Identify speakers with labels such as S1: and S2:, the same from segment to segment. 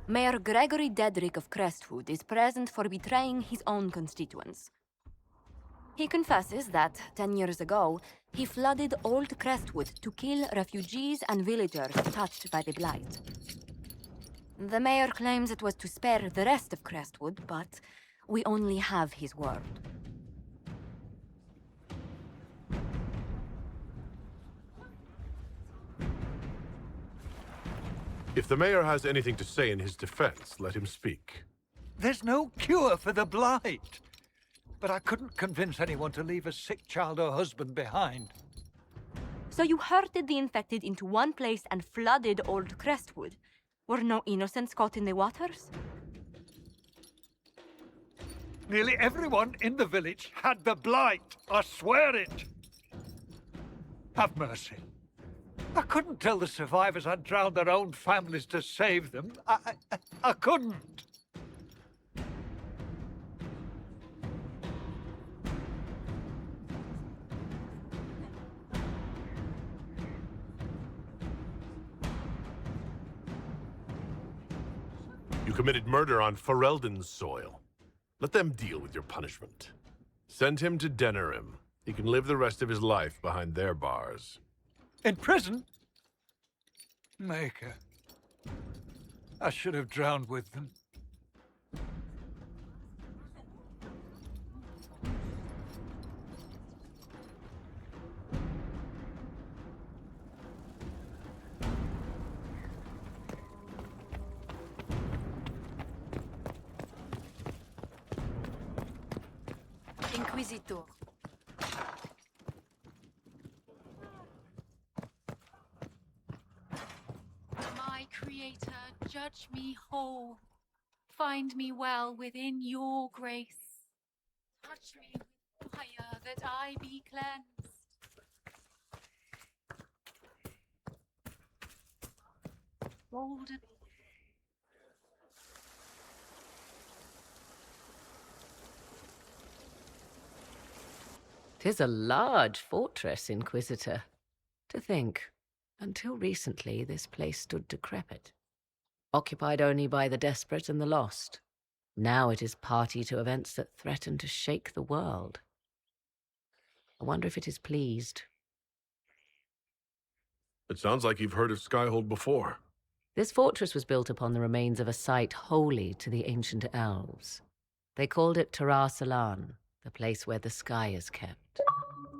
S1: Mayor Gregory Dedrick of Crestwood is present for betraying his own constituents. He confesses that, 10 years ago, he flooded Old Crestwood to kill refugees and villagers touched by the Blight. The mayor claims it was to spare the rest of Crestwood, but we only have his word.
S2: If the mayor has anything to say in his defense, let him speak.
S3: There's no cure for the Blight. But I couldn't convince anyone to leave a sick child or husband behind.
S1: So you herded the infected into one place and flooded Old Crestwood? Were no innocents caught in the waters?
S3: Nearly everyone in the village had the Blight. I swear it. Have mercy. I couldn't tell the survivors I'd drowned their own families to save them. I couldn't.
S2: You committed murder on Ferelden's soil. Let them deal with your punishment. Send him to Denerim. He can live the rest of his life behind their bars.
S3: In prison? Maker. I should have drowned with them.
S1: Inquisitor.
S4: My Creator, judge me whole. Find me well within your grace. Touch me with fire that I be cleansed. Golden.
S5: 'Tis a large fortress, Inquisitor. To think, until recently this place stood decrepit, occupied only by the desperate and the lost. Now it is party to events that threaten to shake the world. I wonder if it is pleased.
S2: It sounds like you've heard of Skyhold before.
S5: This fortress was built upon the remains of a site holy to the ancient elves. They called it Tarar Salan, the place where the sky is kept.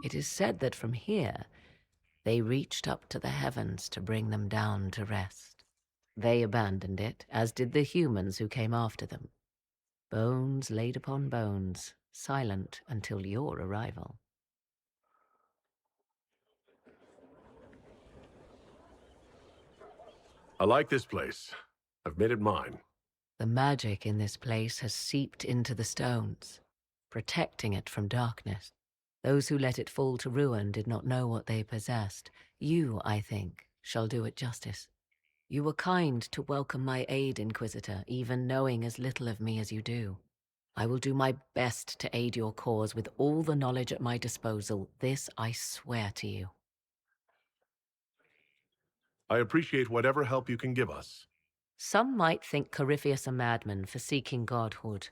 S5: It is said that from here, they reached up to the heavens to bring them down to rest. They abandoned it, as did the humans who came after them. Bones laid upon bones, silent until your arrival.
S2: I like this place. I've made it mine.
S5: The magic in this place has seeped into the stones, protecting it from darkness. Those who let it fall to ruin did not know what they possessed. You, I think, shall do it justice. You were kind to welcome my aid, Inquisitor, even knowing as little of me as you do. I will do my best to aid your cause with all the knowledge at my disposal. This I swear to you.
S2: I appreciate whatever help you can give us.
S5: Some might think Corypheus a madman for seeking godhood.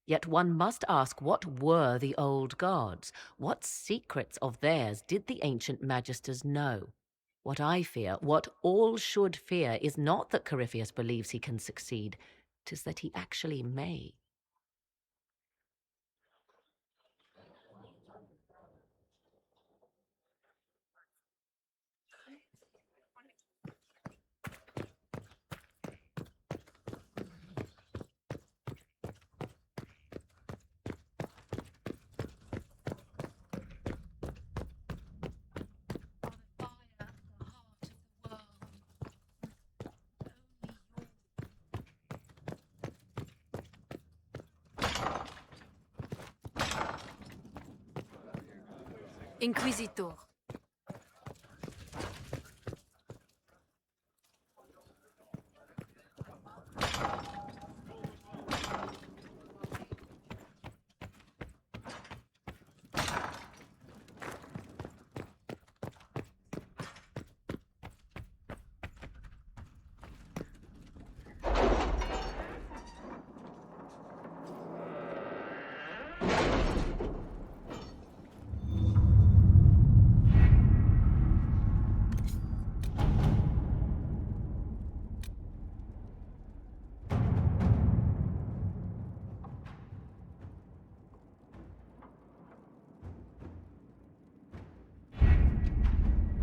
S5: Yet one must ask, what were the old gods? What secrets of theirs did the ancient magisters know? What I fear, what all should fear, is not that Corypheus believes he can succeed. 'Tis that he actually may.
S1: Inquisitor.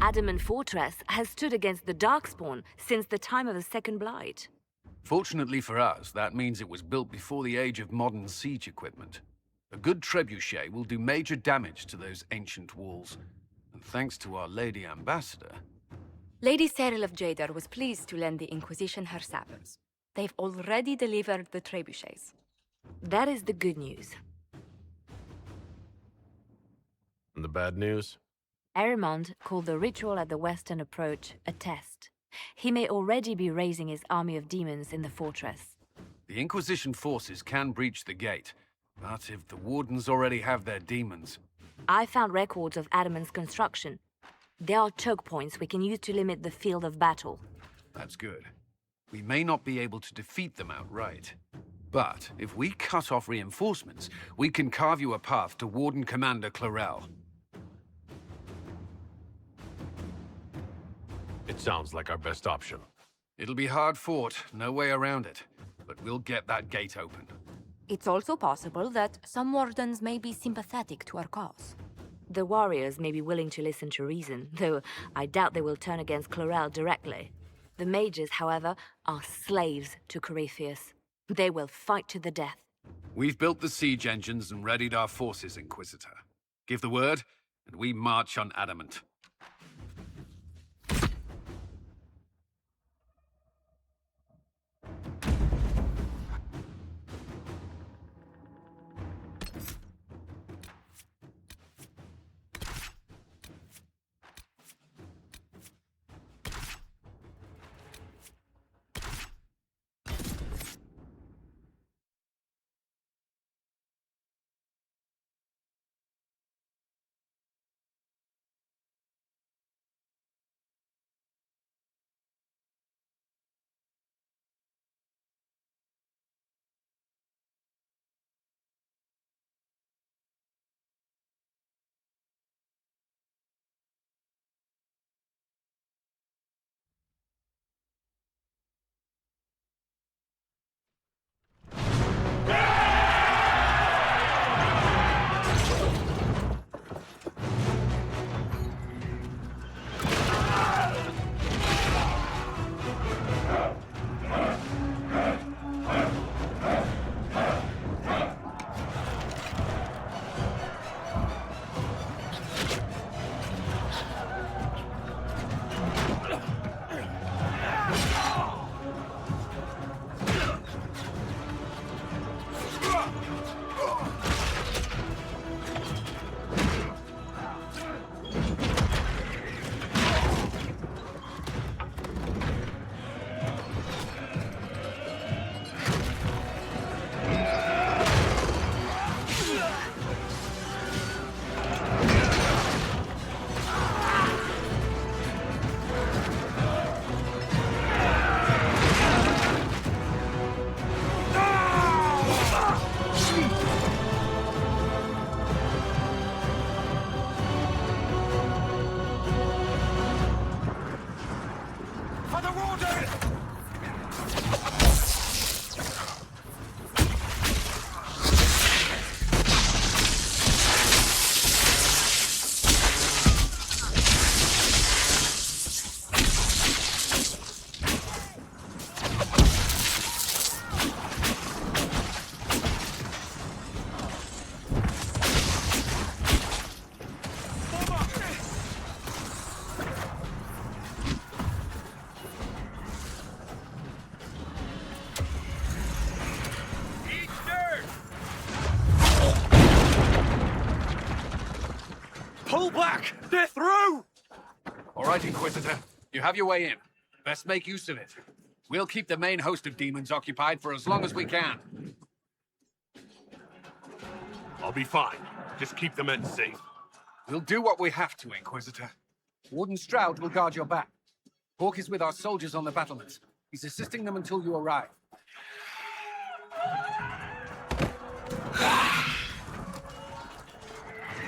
S1: Adamant Fortress has stood against the Darkspawn since the time of the Second Blight.
S6: Fortunately for us, that means it was built before the age of modern siege equipment. A good trebuchet will do major damage to those ancient walls. And thanks to our Lady Ambassador...
S1: Lady Cyril of Jadar was pleased to lend the Inquisition her sabers. They've already delivered the trebuchets. That is the good news.
S2: And the bad news?
S1: Arimond called the ritual at the western approach a test. He may already be raising his army of demons in the fortress.
S6: The Inquisition forces can breach the gate, but if the Wardens already have their demons...
S1: I found records of Adamant's construction. There are choke points we can use to limit the field of battle.
S6: That's good. We may not be able to defeat them outright. But if we cut off reinforcements, we can carve you a path to Warden Commander Clarel.
S2: It sounds like our best option.
S6: It'll be hard fought, no way around it. But we'll get that gate open.
S1: It's also possible that some wardens may be sympathetic to our cause. The warriors may be willing to listen to reason, though I doubt they will turn against Clarel directly. The mages, however, are slaves to Corypheus. They will fight to the death.
S6: We've built the siege engines and readied our forces, Inquisitor. Give the word, and we march on Adamant.
S3: Pull back! They're through!
S6: All right, Inquisitor. You have your way in. Best make use of it. We'll keep the main host of demons occupied for as long as we can.
S2: I'll be fine. Just keep the men safe.
S6: We'll do what we have to, Inquisitor. Warden Stroud will guard your back. Hawk is with our soldiers on the battlements. He's assisting them until you arrive.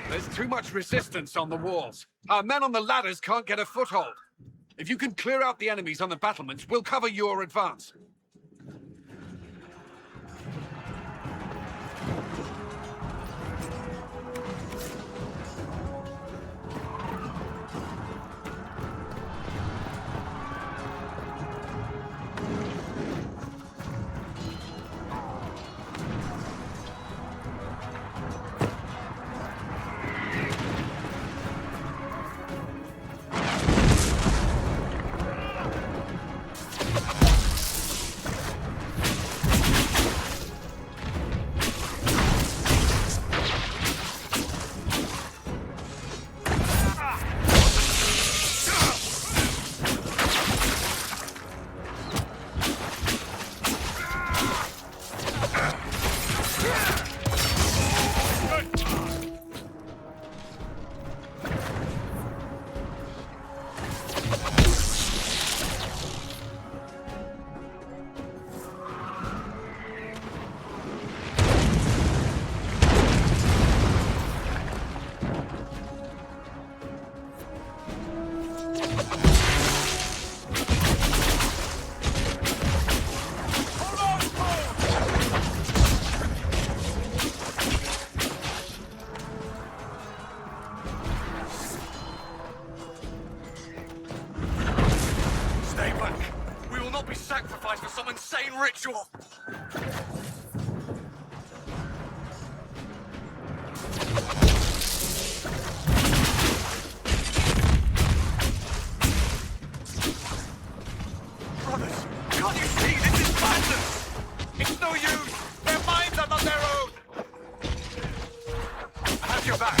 S6: There's too much resistance on the walls. Our men on the ladders can't get a foothold. If you can clear out the enemies on the battlements, we'll cover your advance. be sacrificed for some insane ritual! Brothers, can't you see this is madness? It's no use! Their minds are not their own! I have your back.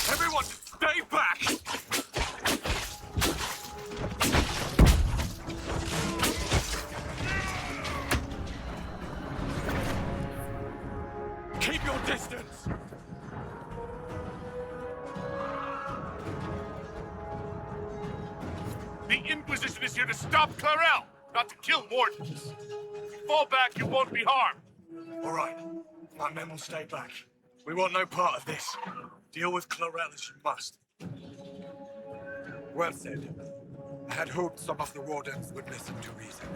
S6: Everyone, stay back! Keep your distance!
S2: The Inquisition is here to stop Clarel, not to kill Mortons. If you fall back, you won't be harmed.
S7: All right. My men will stay back. We want no part of this. Deal with Clarel as you must.
S8: Well said. I had hoped some of the wardens would listen to reason.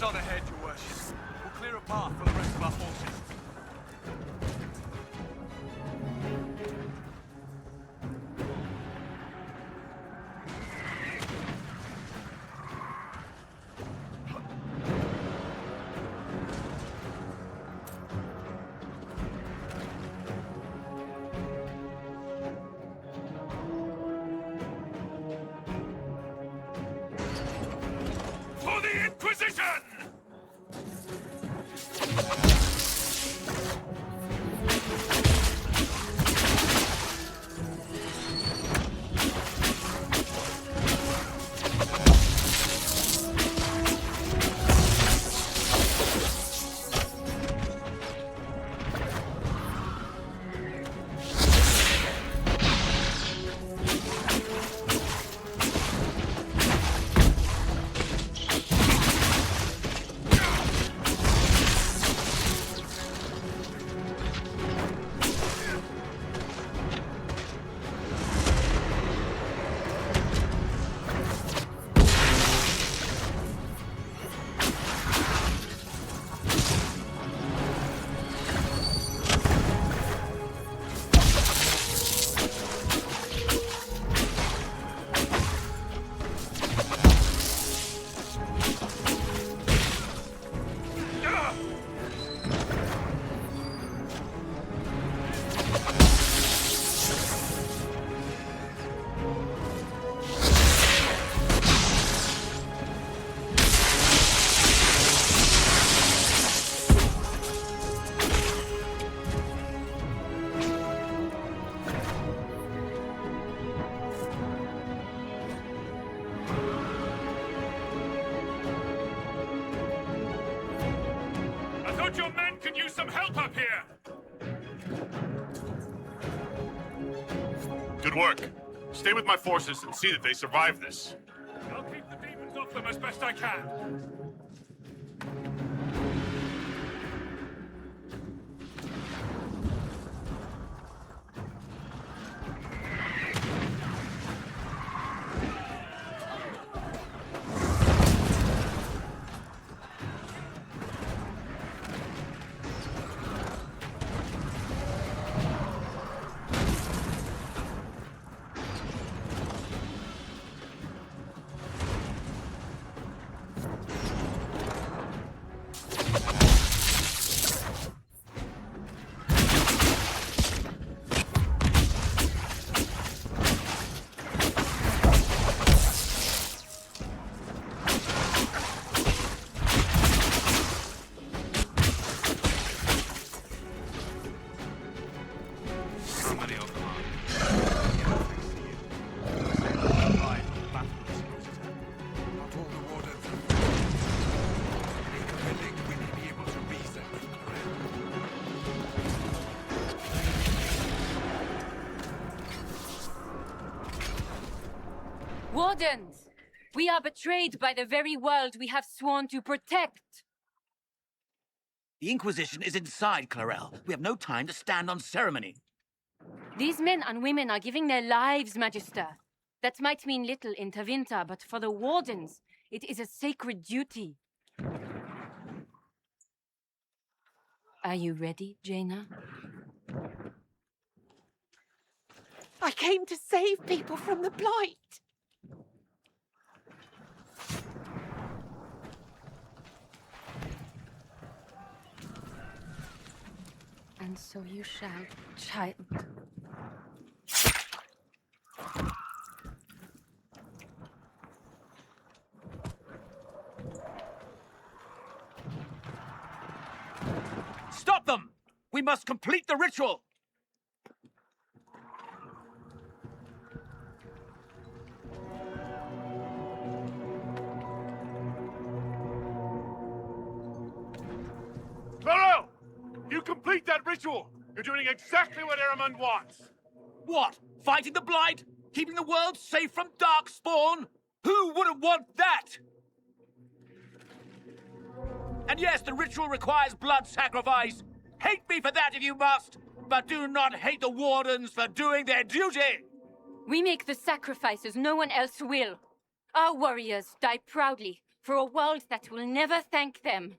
S6: on ahead, Your Worship. We'll clear a path for the rest of our forces.
S2: For the Inquisition!
S9: but your men could use some help up here!
S2: Good work. Stay with my forces and see that they survive this.
S9: I'll keep the demons off them as best I can.
S8: Not all the wardens have failed. Recommending we may be able to reason with Corel.
S1: Wardens! We are betrayed by the very world we have sworn to protect!
S10: The Inquisition is inside Clarel. We have no time to stand on ceremony.
S1: These men and women are giving their lives, Magister. That might mean little in Tavinta, but for the Wardens, it is a sacred duty. Are you ready, Jaina?
S11: I came to save people from the Blight.
S1: And so you shall, child.
S10: Stop them! We must complete the ritual!
S9: Cloro! You complete that ritual! You're doing exactly what Eramund wants!
S10: What? Fighting the Blight? Keeping the world safe from Darkspawn? Who wouldn't want that? And yes, the ritual requires blood sacrifice. Hate me for that if you must, but do not hate the Wardens for doing their duty!
S1: We make the sacrifices no one else will. Our warriors die proudly for a world that will never thank them.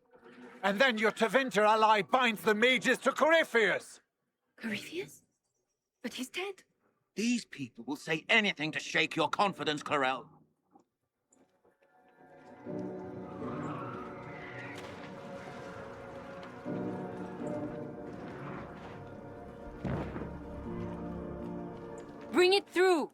S3: And then your Tevinter ally binds the mages to Corypheus.
S1: Corypheus? But he's dead.
S10: These people will say anything to shake your confidence, Corel.
S1: Bring it through!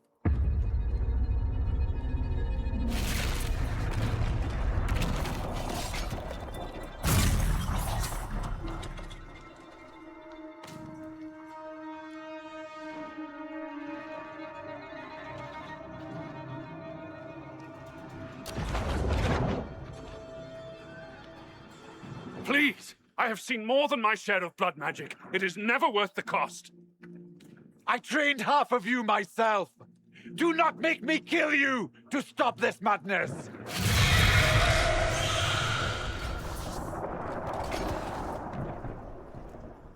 S9: Please! I have seen more than my share of blood magic. It is never worth the cost.
S3: I trained half of you myself. Do not make me kill you to stop this madness.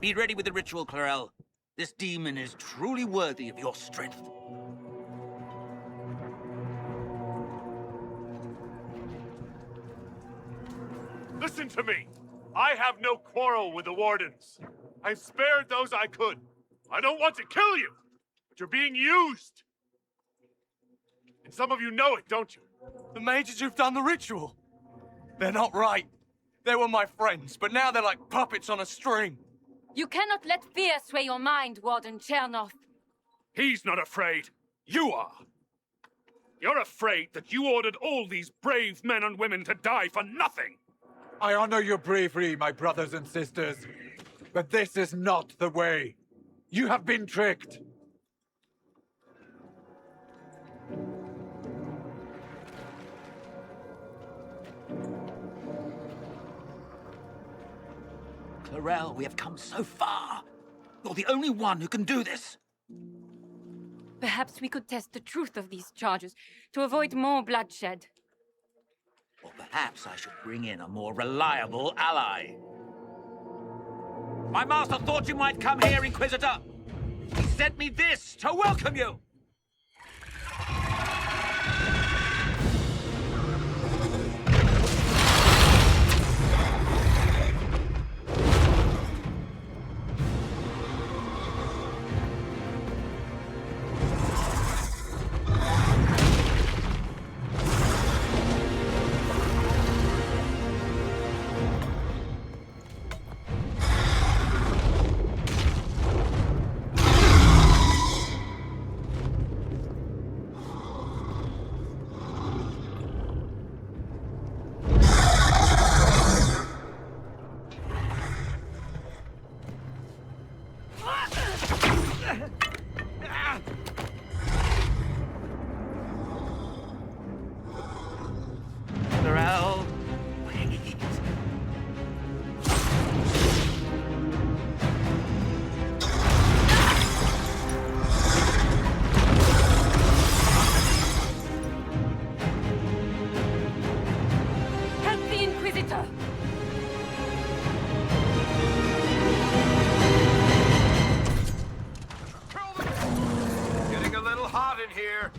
S10: Be ready with the ritual, Clarel. This demon is truly worthy of your strength.
S9: Listen to me. I have no quarrel with the Wardens. I spared those I could. I don't want to kill you, but you're being used. And some of you know it, don't you?
S12: The mages who've done the ritual. They're not right. They were my friends, but now they're like puppets on a string.
S1: You cannot let fear sway your mind, Warden Chernoff.
S9: He's not afraid. You are. You're afraid that you ordered all these brave men and women to die for nothing.
S3: I honor your bravery, my brothers and sisters, but this is not the way. You have been tricked.
S10: Clarel, we have come so far. You're the only one who can do this.
S1: Perhaps we could test the truth of these charges to avoid more bloodshed.
S10: Or perhaps I should bring in a more reliable ally. My master thought you might come here, Inquisitor. He sent me this to welcome you. Clarel, wait.
S1: Help the Inquisitor!
S2: Getting a little hot in here.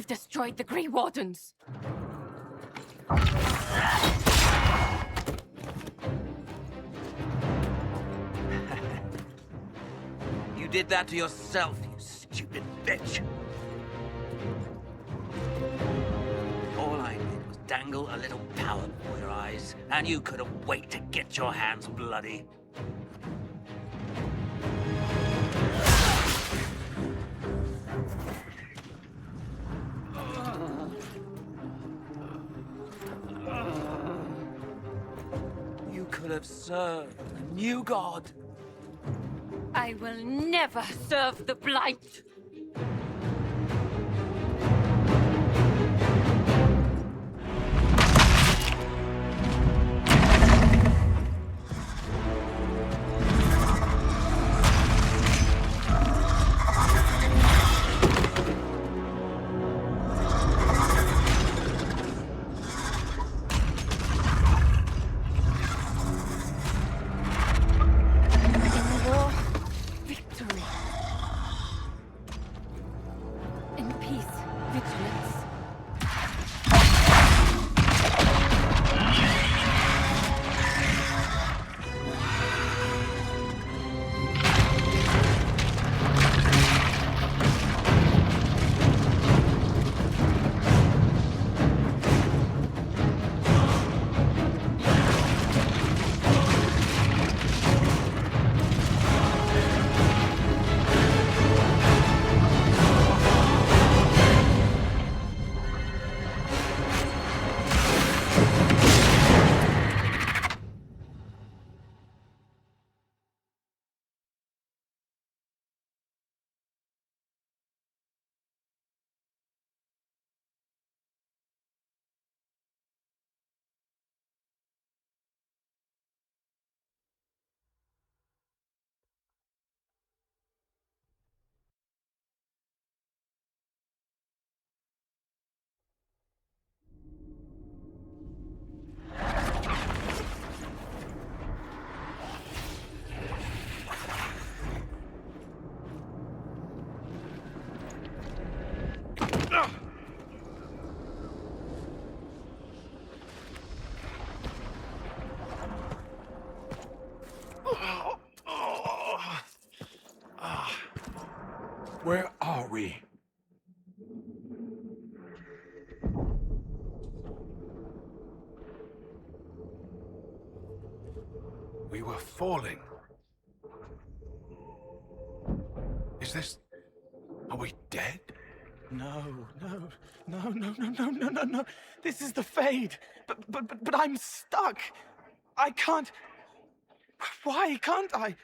S11: We've destroyed the Grey Wardens.
S10: You did that to yourself, you stupid bitch. All I did was dangle a little power before your eyes, and you couldn't wait to get your hands bloody. You could have served a new god.
S11: I will never serve the Blight.
S8: Where are we? We were falling. Is this... Are we dead?
S12: No. This is the Fade. But I'm stuck. I can't... Why can't I?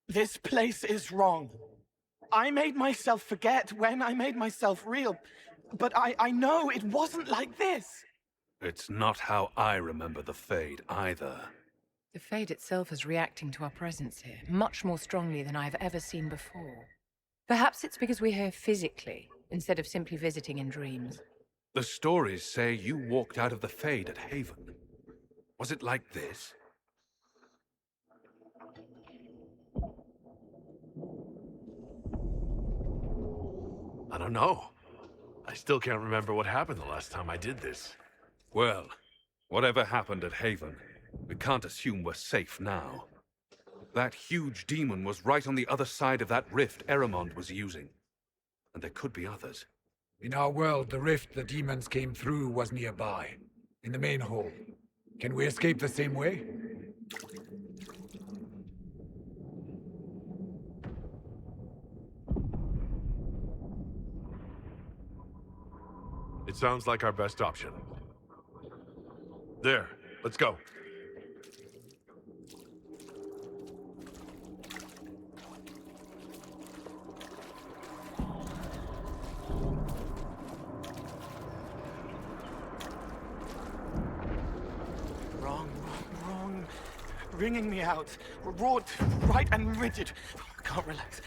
S12: This place is wrong. I made myself forget when I made myself real. But I know it wasn't like this.
S8: It's not how I remember the Fade either.
S13: The Fade itself is reacting to our presence here, much more strongly than I've ever seen before. Perhaps it's because we're here physically, instead of simply visiting in dreams.
S8: The stories say you walked out of the Fade at Haven. Was it like this?
S2: I don't know. I still can't remember what happened the last time I did this.
S8: Well, whatever happened at Haven, we can't assume we're safe now. That huge demon was right on the other side of that rift Eramond was using. And there could be others.
S14: In our world, the rift the demons came through was nearby, in the main hall. Can we escape the same way?
S2: It sounds like our best option. There, let's go.
S12: Wrong. Wringing me out. Raw, right and rigid. Can't relax.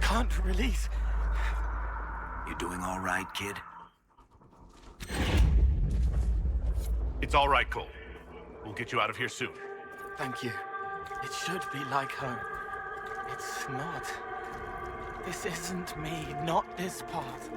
S12: Can't release.
S10: You doing all right, kid?
S2: It's all right, Cole. We'll get you out of here soon.
S12: Thank you. It should be like home. It's not. This isn't me, not this path.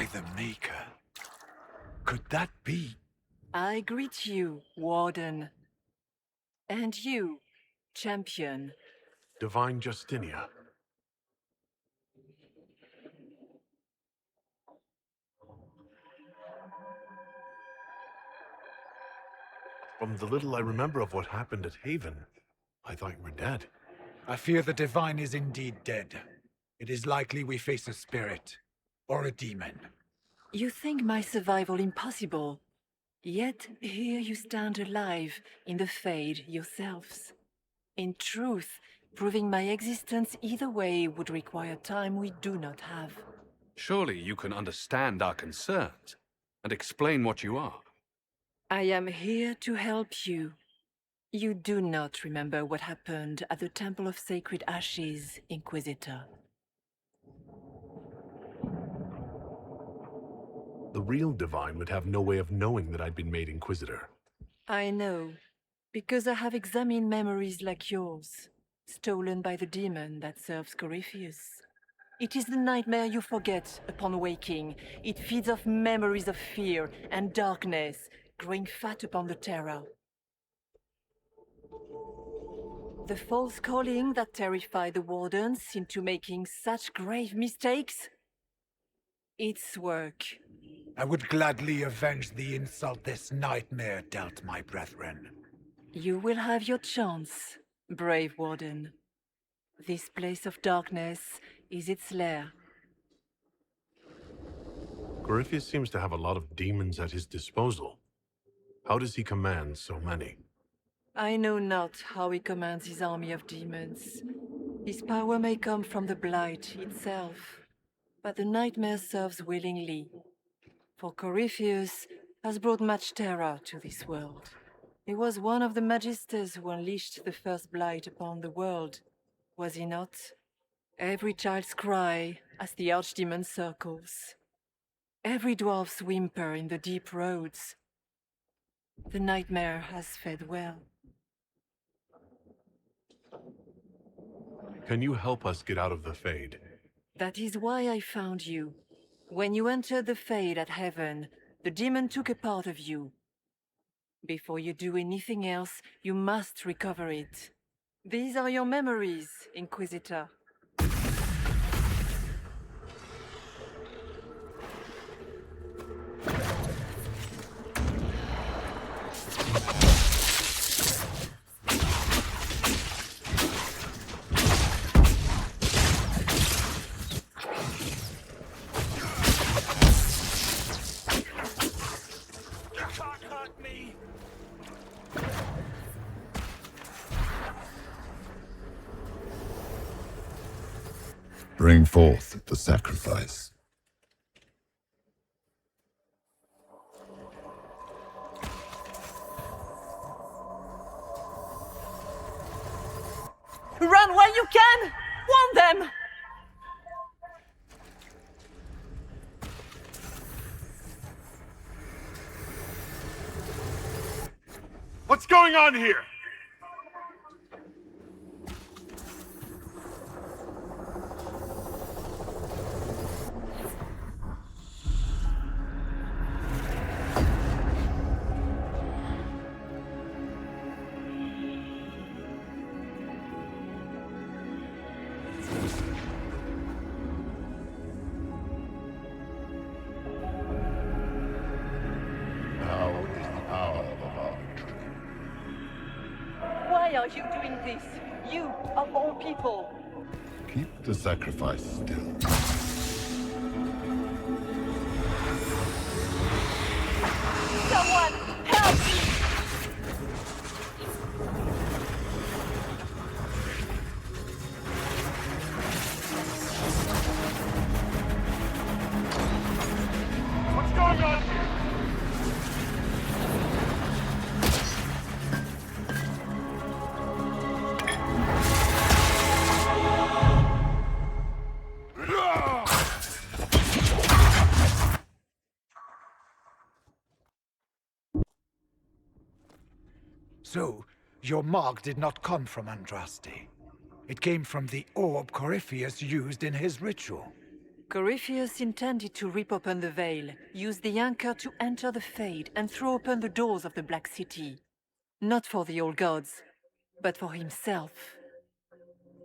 S14: by the Maker. Could that be?
S11: I greet you, Warden. And you, Champion.
S2: Divine Justinia. From the little I remember of what happened at Haven, I thought you were dead.
S14: I fear the Divine is indeed dead. It is likely we face a spirit, or a demon.
S11: You think my survival impossible, yet here you stand alive in the Fade yourselves. In truth, proving my existence either way would require time we do not have.
S8: Surely you can understand our concerns and explain what you are.
S11: I am here to help you. You do not remember what happened at the Temple of Sacred Ashes, Inquisitor.
S2: The real Divine would have no way of knowing that I'd been made Inquisitor.
S11: I know, because I have examined memories like yours, stolen by the demon that serves Corypheus. It is the nightmare you forget upon waking. It feeds off memories of fear and darkness, growing fat upon the terror. The false calling that terrified the Wardens into making such grave mistakes? Its work.
S14: I would gladly avenge the insult this nightmare dealt my brethren.
S11: You will have your chance, brave Warden. This place of darkness is its lair.
S2: Corypheus seems to have a lot of demons at his disposal. How does he command so many?
S11: I know not how he commands his army of demons. His power may come from the Blight itself, but the nightmare serves willingly. For Corypheus has brought much terror to this world. He was one of the Magisters who unleashed the first Blight upon the world, was he not? Every child's cry as the Archdemon circles. Every dwarf's whimper in the deep roads. The nightmare has fed well.
S2: Can you help us get out of the Fade?
S11: That is why I found you. When you entered the Fade at Heaven, the demon took a part of you. Before you do anything else, you must recover it. These are your memories, Inquisitor.
S15: Bring forth the sacrifice.
S11: Run while you can! Warn them!
S9: What's going on here?
S11: Why are you doing this? You, of all people.
S15: Keep the sacrifice still.
S11: Someone, help!
S9: What's going on here?
S14: So, your mark did not come from Andraste. It came from the orb Corypheus used in his ritual.
S11: Corypheus intended to rip open the veil, use the anchor to enter the Fade, and throw open the doors of the Black City. Not for the old gods, but for himself.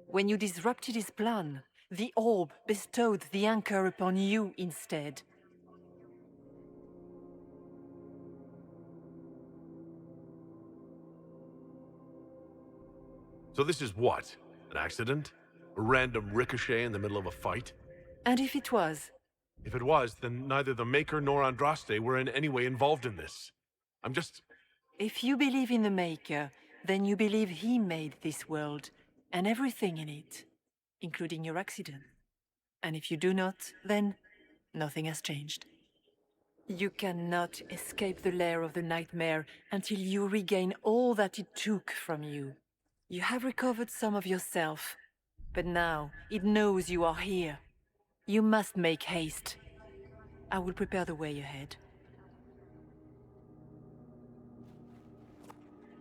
S11: When you disrupted his plan, the orb bestowed the anchor upon you instead.
S2: So this is what? An accident? A random ricochet in the middle of a fight?
S11: And if it was?
S2: If it was, then neither the Maker nor Andraste were in any way involved in this. I'm just...
S11: If you believe in the Maker, then you believe he made this world, and everything in it, including your accident. And if you do not, then nothing has changed. You cannot escape the lair of the nightmare until you regain all that it took from you. You have recovered some of yourself, but now it knows you are here. You must make haste. I will prepare the way ahead.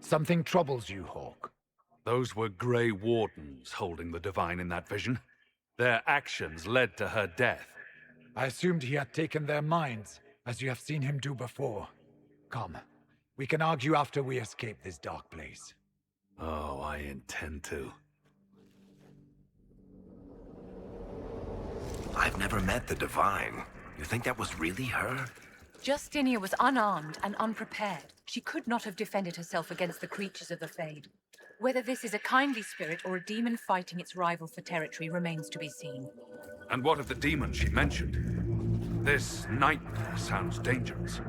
S14: Something troubles you, Hawk.
S8: Those were Grey Wardens holding the Divine in that vision. Their actions led to her death.
S14: I assumed he had taken their minds, as you have seen him do before. Come, we can argue after we escape this dark place.
S8: Oh, I intend to.
S16: I've never met the Divine. You think that was really her?
S13: Justinia was unarmed and unprepared. She could not have defended herself against the creatures of the Fade. Whether this is a kindly spirit or a demon fighting its rival for territory remains to be seen.
S8: And what of the demon she mentioned? This nightmare sounds dangerous.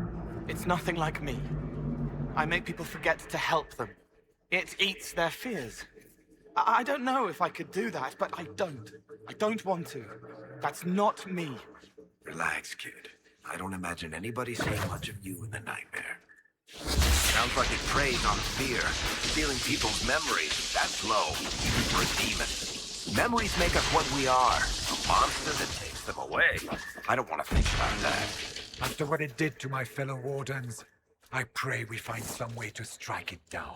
S12: It's nothing like me. I make people forget to help them. It eats their fears. I don't know if I could do that, but I don't. I don't want to. That's not me.
S16: Relax, kid. I don't imagine anybody seeing much of you in the nightmare. Sounds like it preys on fear, stealing people's memories. That's low, even for a demon. Memories make us what we are. A monster that takes them away. I don't want to think about that.
S14: After what it did to my fellow Wardens, I pray we find some way to strike it down.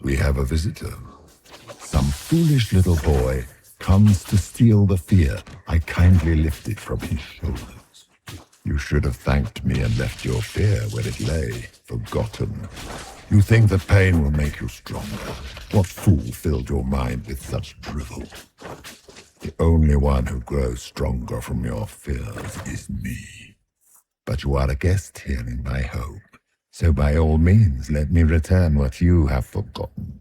S15: We have a visitor. Some foolish little boy comes to steal the fear I kindly lifted from his shoulders. You should have thanked me and left your fear where it lay, forgotten. You think the pain will make you stronger. What fool filled your mind with such drivel? The only one who grows stronger from your fears is me. But you are a guest here in my home. So by all means, let me return what you have forgotten.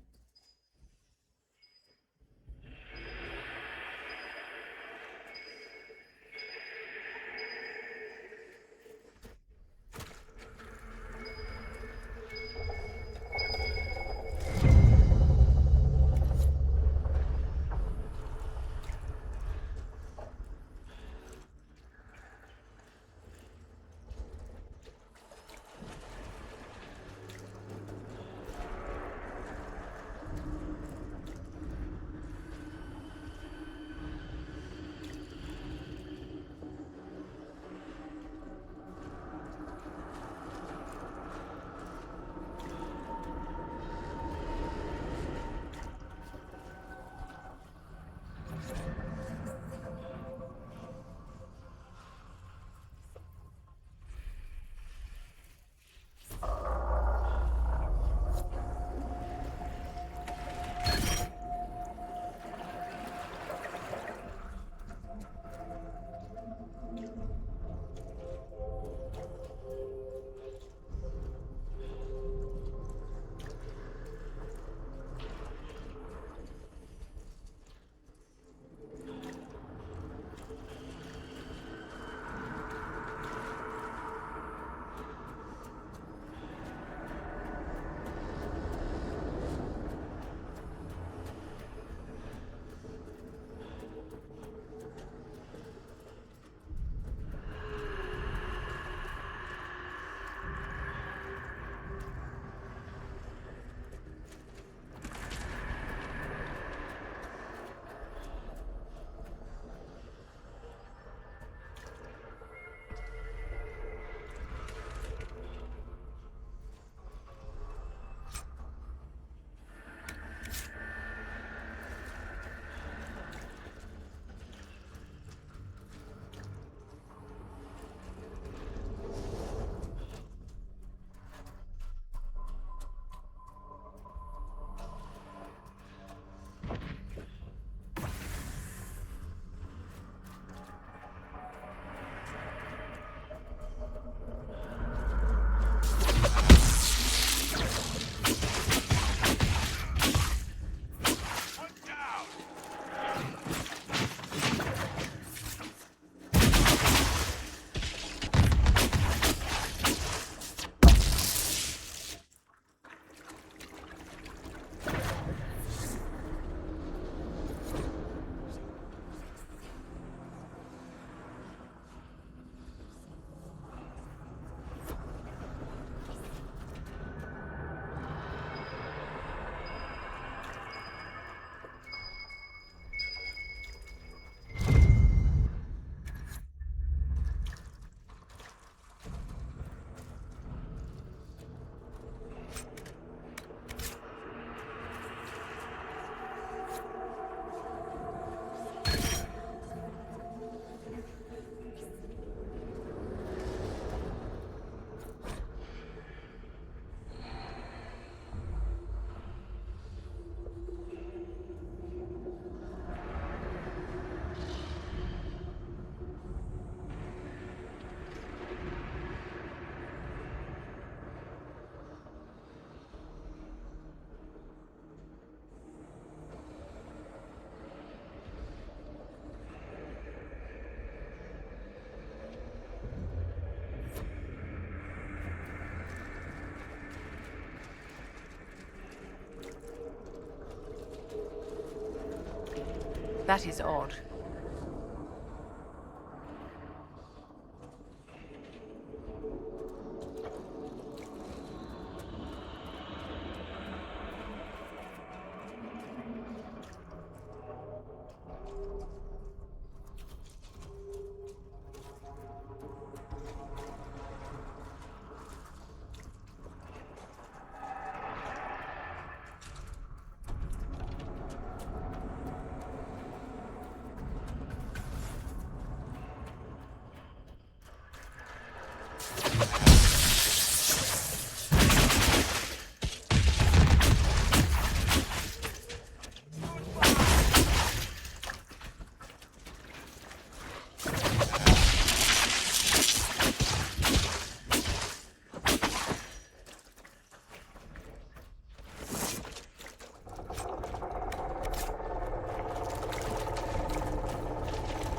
S13: That is odd.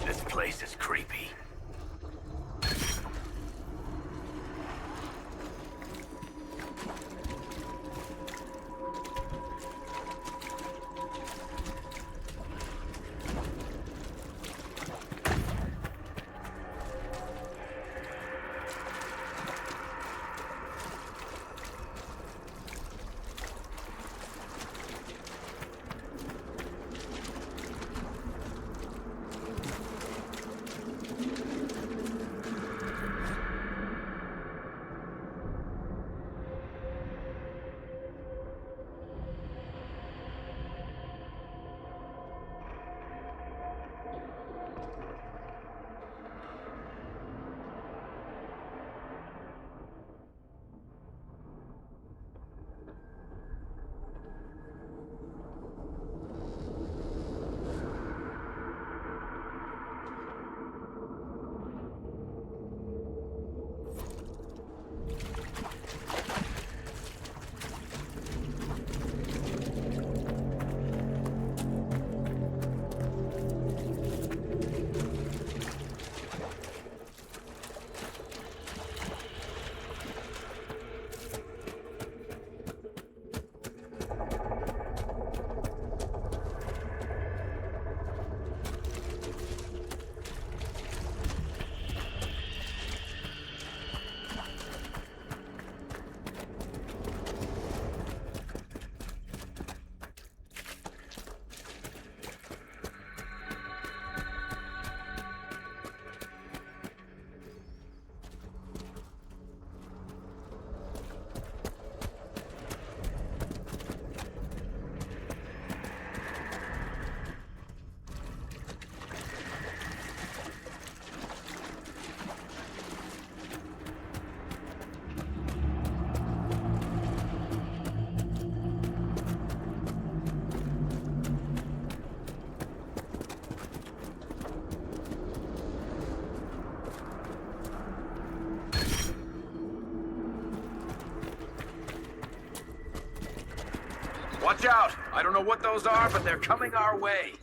S16: This place is creepy. Watch out! I don't know what those are, but they're coming our way.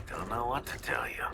S16: Don't know what to tell you.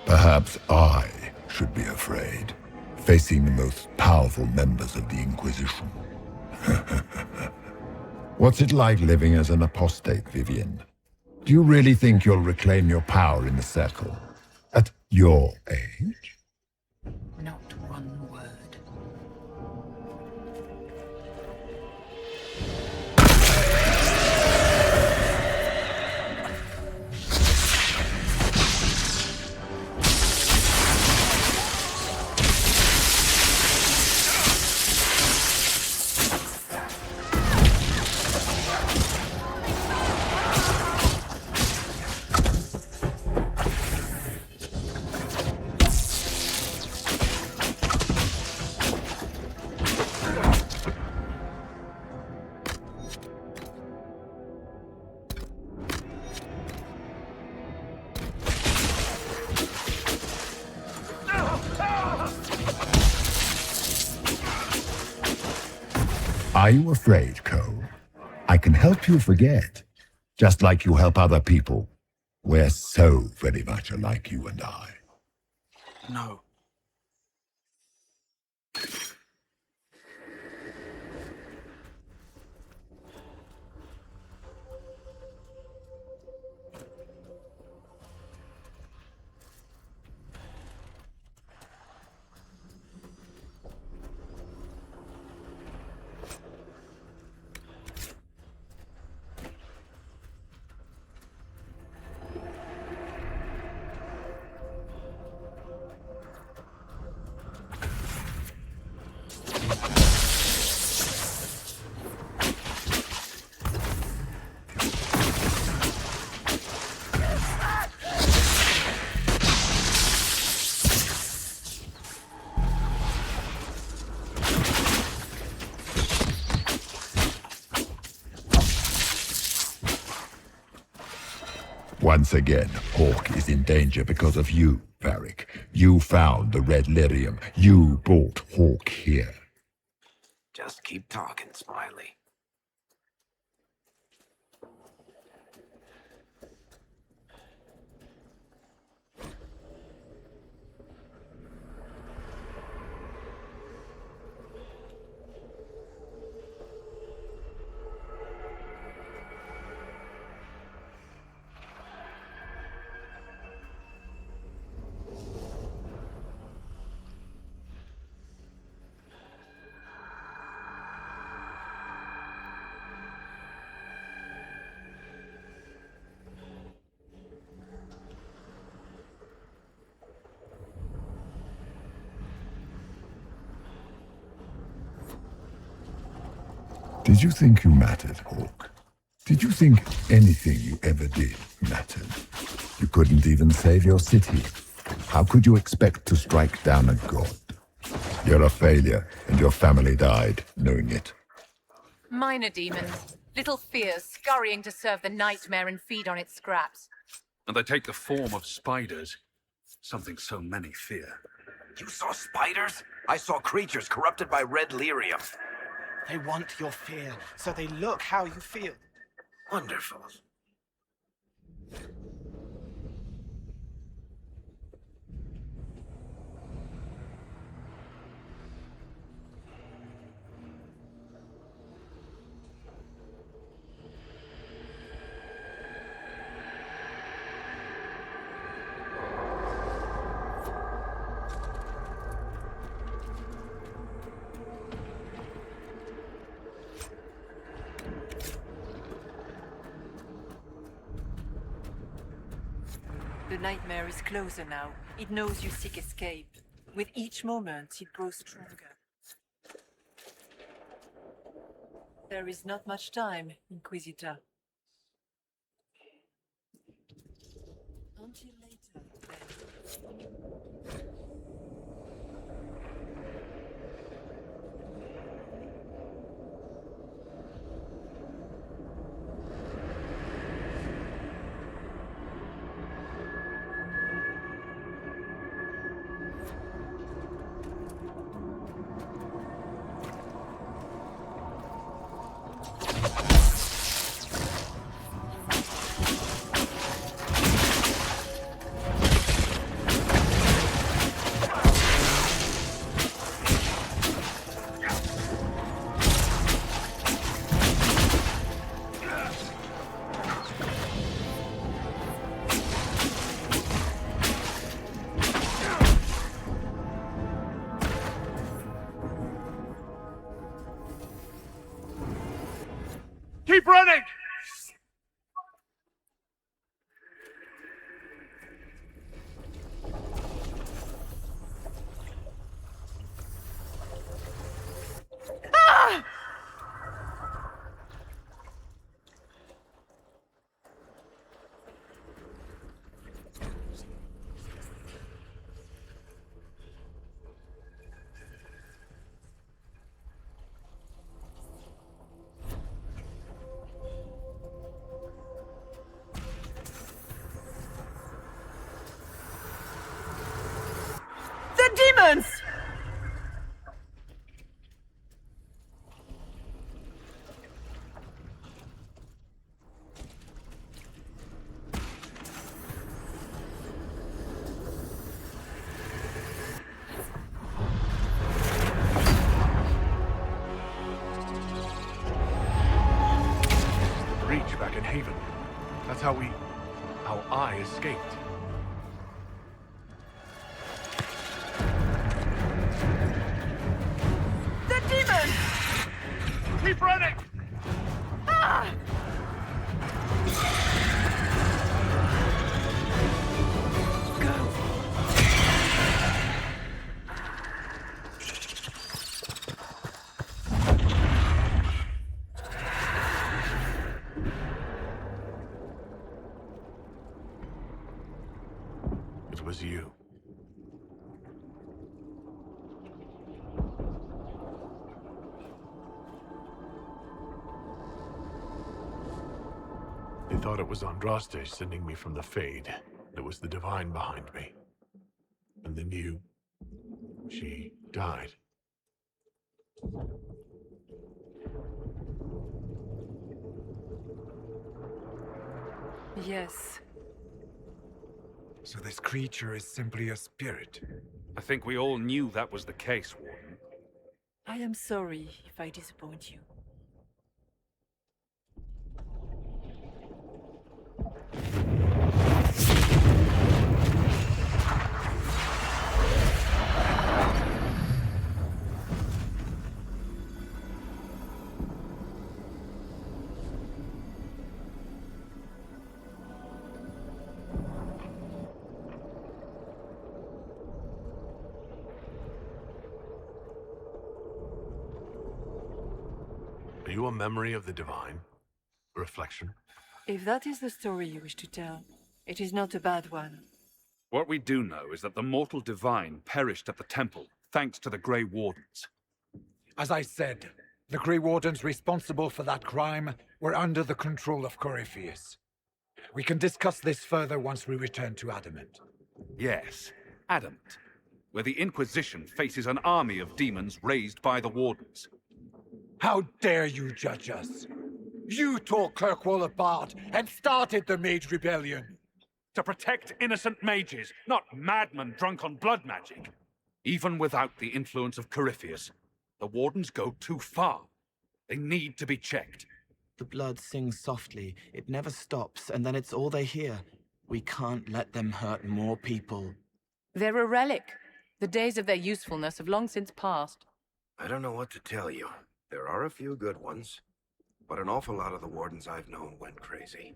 S15: Perhaps I should be afraid, facing the most powerful members of the Inquisition. What's it like living as an apostate, Vivian? Do you really think you'll reclaim your power in the Circle? At your age?
S13: No.
S15: Are you afraid, Cole? I can help you forget, just like you help other people. We're so very much alike, you and I.
S12: No.
S15: Once again, Hawk is in danger because of you, Varric. You found the red lyrium. You brought Hawk here.
S16: Just keep talking, Smiley.
S15: Did you think you mattered, Hawk? Did you think anything you ever did mattered? You couldn't even save your city. How could you expect to strike down a god? You're a failure, and your family died knowing it.
S13: Minor demons. Little fears scurrying to serve the nightmare and feed on its scraps.
S8: And they take the form of spiders. Something so many fear.
S16: You saw spiders? I saw creatures corrupted by red lyrium.
S12: They want your fear, so they look how you feel.
S16: Wonderful.
S11: The nightmare is closer now. It knows you seek escape. With each moment, it grows stronger. There is not much time, Inquisitor. Until later, then.
S9: Keep running!
S11: The demons!
S9: Keep running!
S11: Ah!
S2: It was you. They thought it was Andraste sending me from the Fade. It was the Divine behind me. And then you... she died.
S11: Yes.
S14: So this creature is simply a spirit?
S8: I think we all knew that was the case, Warden.
S11: I am sorry if I disappoint you.
S2: Are you a memory of the Divine? A reflection?
S11: If that is the story you wish to tell, it is not a bad one.
S8: What we do know is that the mortal divine perished at the temple, thanks to the Grey Wardens.
S14: As I said, the Grey Wardens responsible for that crime were under the control of Corypheus. We can discuss this further once we return to Adamant.
S8: Yes, Adamant, where the Inquisition faces an army of demons raised by the Wardens.
S14: How dare you judge us? You tore Kirkwall apart and started the Mage Rebellion.
S8: To protect innocent mages, not madmen drunk on blood magic. Even without the influence of Corypheus, the Wardens go too far. They need to be checked.
S12: The blood sings softly, it never stops, and then it's all they hear. We can't let them hurt more people.
S13: They're a relic. The days of their usefulness have long since passed.
S16: I don't know what to tell you. There are a few good ones, but an awful lot of the Wardens I've known went crazy.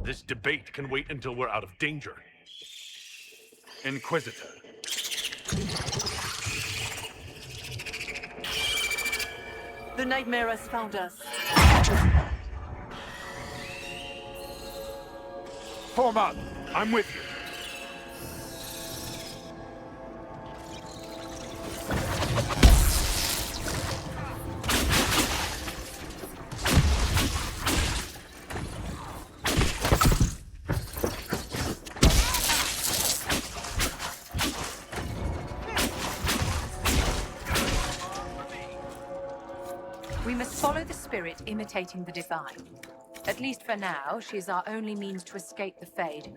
S2: This debate can wait until we're out of danger.
S8: Inquisitor.
S11: The nightmare has found us.
S8: Form up! I'm with you.
S13: We must follow the spirit imitating the divine. At least for now, she is our only means to escape the Fade.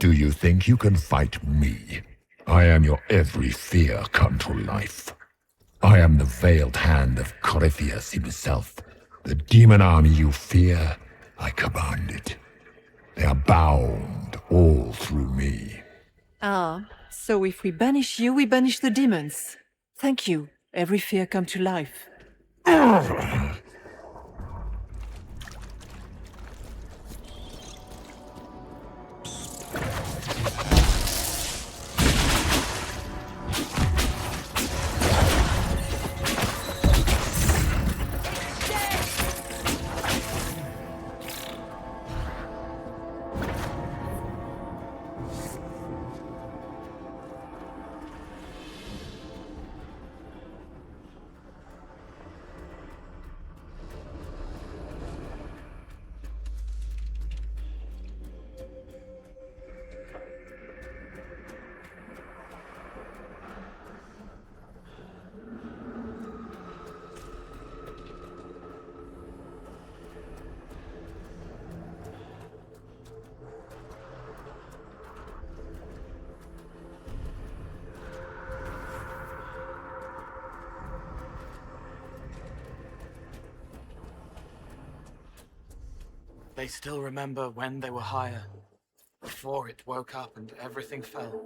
S15: Do you think you can fight me? I am your every fear come to life. I am the veiled hand of Corypheus himself. The demon army you fear, I command it. They are bound all through me.
S11: Ah, so if we banish you, we banish the demons. Thank you. Every fear come to life.
S12: They still remember when they were higher, before it woke up and everything fell.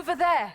S13: Over there!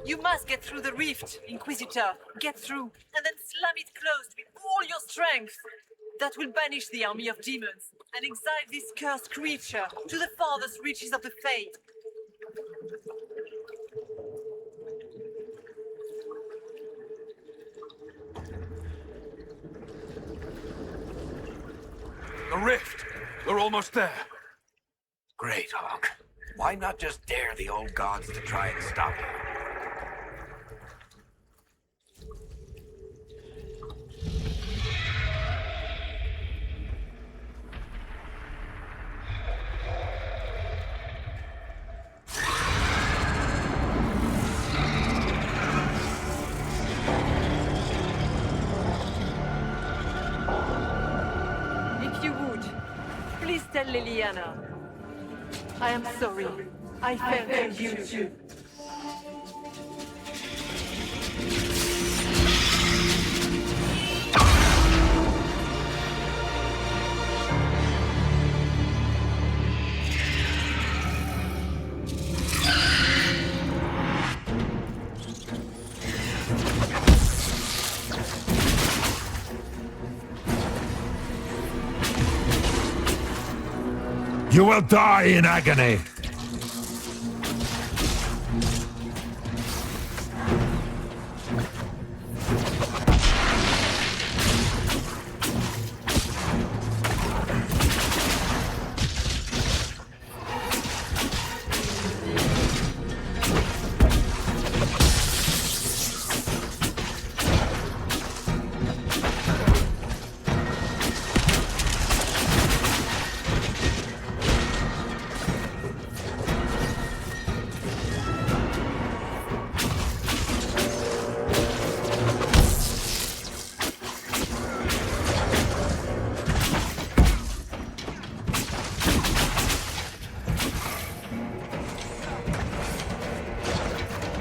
S11: You must get through the rift, Inquisitor. Get through, and then slam it closed with all your strength. That will banish the army of demons and exile this cursed creature to the farthest reaches of the Fade.
S6: The rift! We're almost there.
S16: Great, Hawk. Why not just dare the old gods to try and stop you?
S11: If you would, please tell Liliana. I am sorry. I failed you too.
S15: You will die in agony.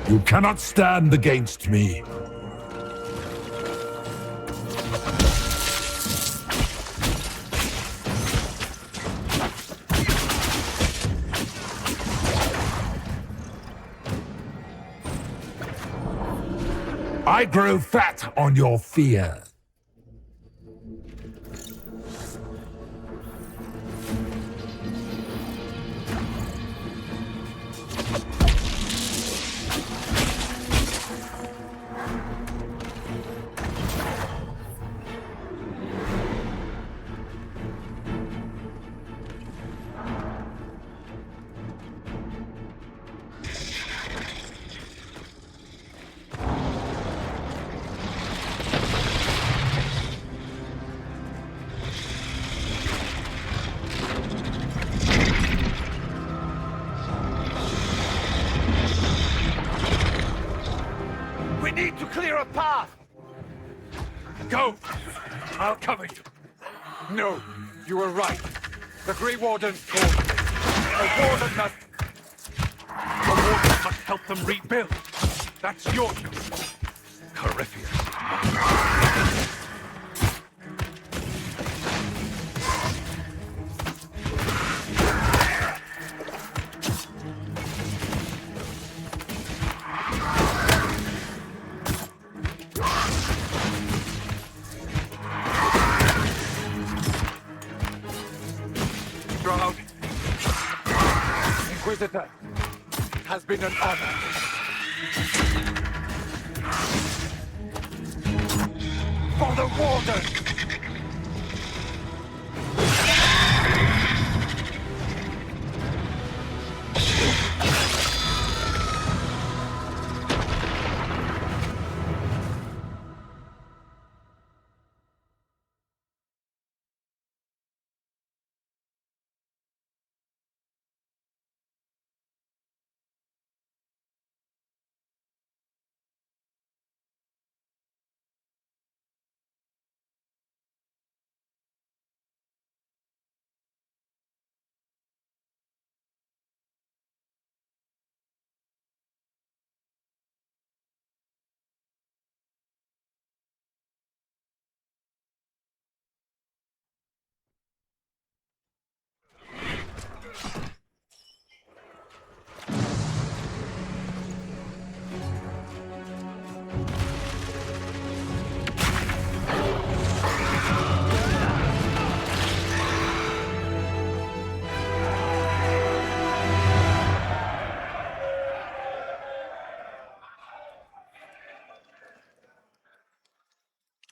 S15: You cannot stand against me. I grow fat on your fear.
S3: We need to clear a path!
S14: Go! I'll cover you. No, you were right. The Grey Wardens called me. A warden must... A warden must help them rebuild. That's your job.
S8: Corypheus.
S14: Stroud. Inquisitor. It has been an honor. For the Warden!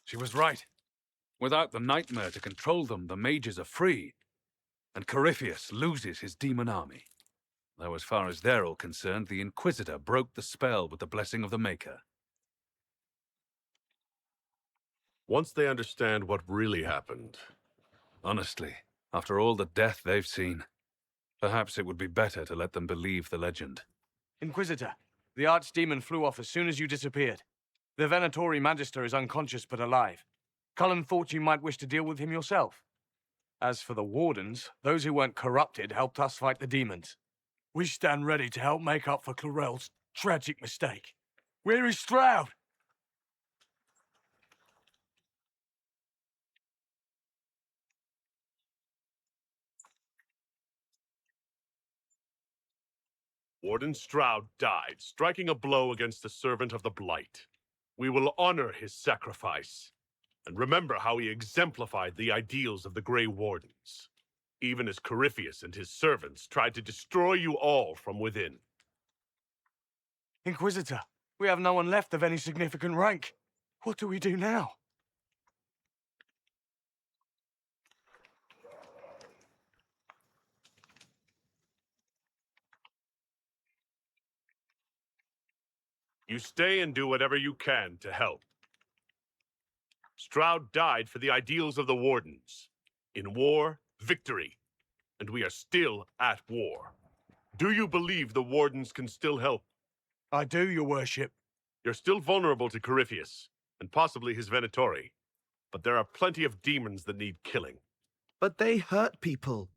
S8: She was right. Without the nightmare to control them, the mages are free. And Corypheus loses his demon army. Though as far as they're all concerned, the Inquisitor broke the spell with the blessing of the Maker.
S2: Once they understand what really happened...
S8: Honestly, after all the death they've seen, perhaps it would be better to let them believe the legend.
S17: Inquisitor, the Archdemon flew off as soon as you disappeared. The Venatori Magister is unconscious but alive. Cullen thought you might wish to deal with him yourself. As for the Wardens, those who weren't corrupted helped us fight the demons. We stand ready to help make up for Clarel's tragic mistake. Where is Stroud?
S2: Warden Stroud died, striking a blow against the servant of the Blight. We will honor his sacrifice, and remember how he exemplified the ideals of the Grey Wardens, even as Corypheus and his servants tried to destroy you all from within.
S17: Inquisitor, we have no one left of any significant rank. What do we do now?
S2: You stay and do whatever you can to help. Stroud died for the ideals of the Wardens. In war, victory. And we are still at war. Do you believe the Wardens can still help?
S17: I do, your worship.
S2: You're still vulnerable to Corypheus, and possibly his Venatori. But there are plenty of demons that need killing.
S18: But they hurt people.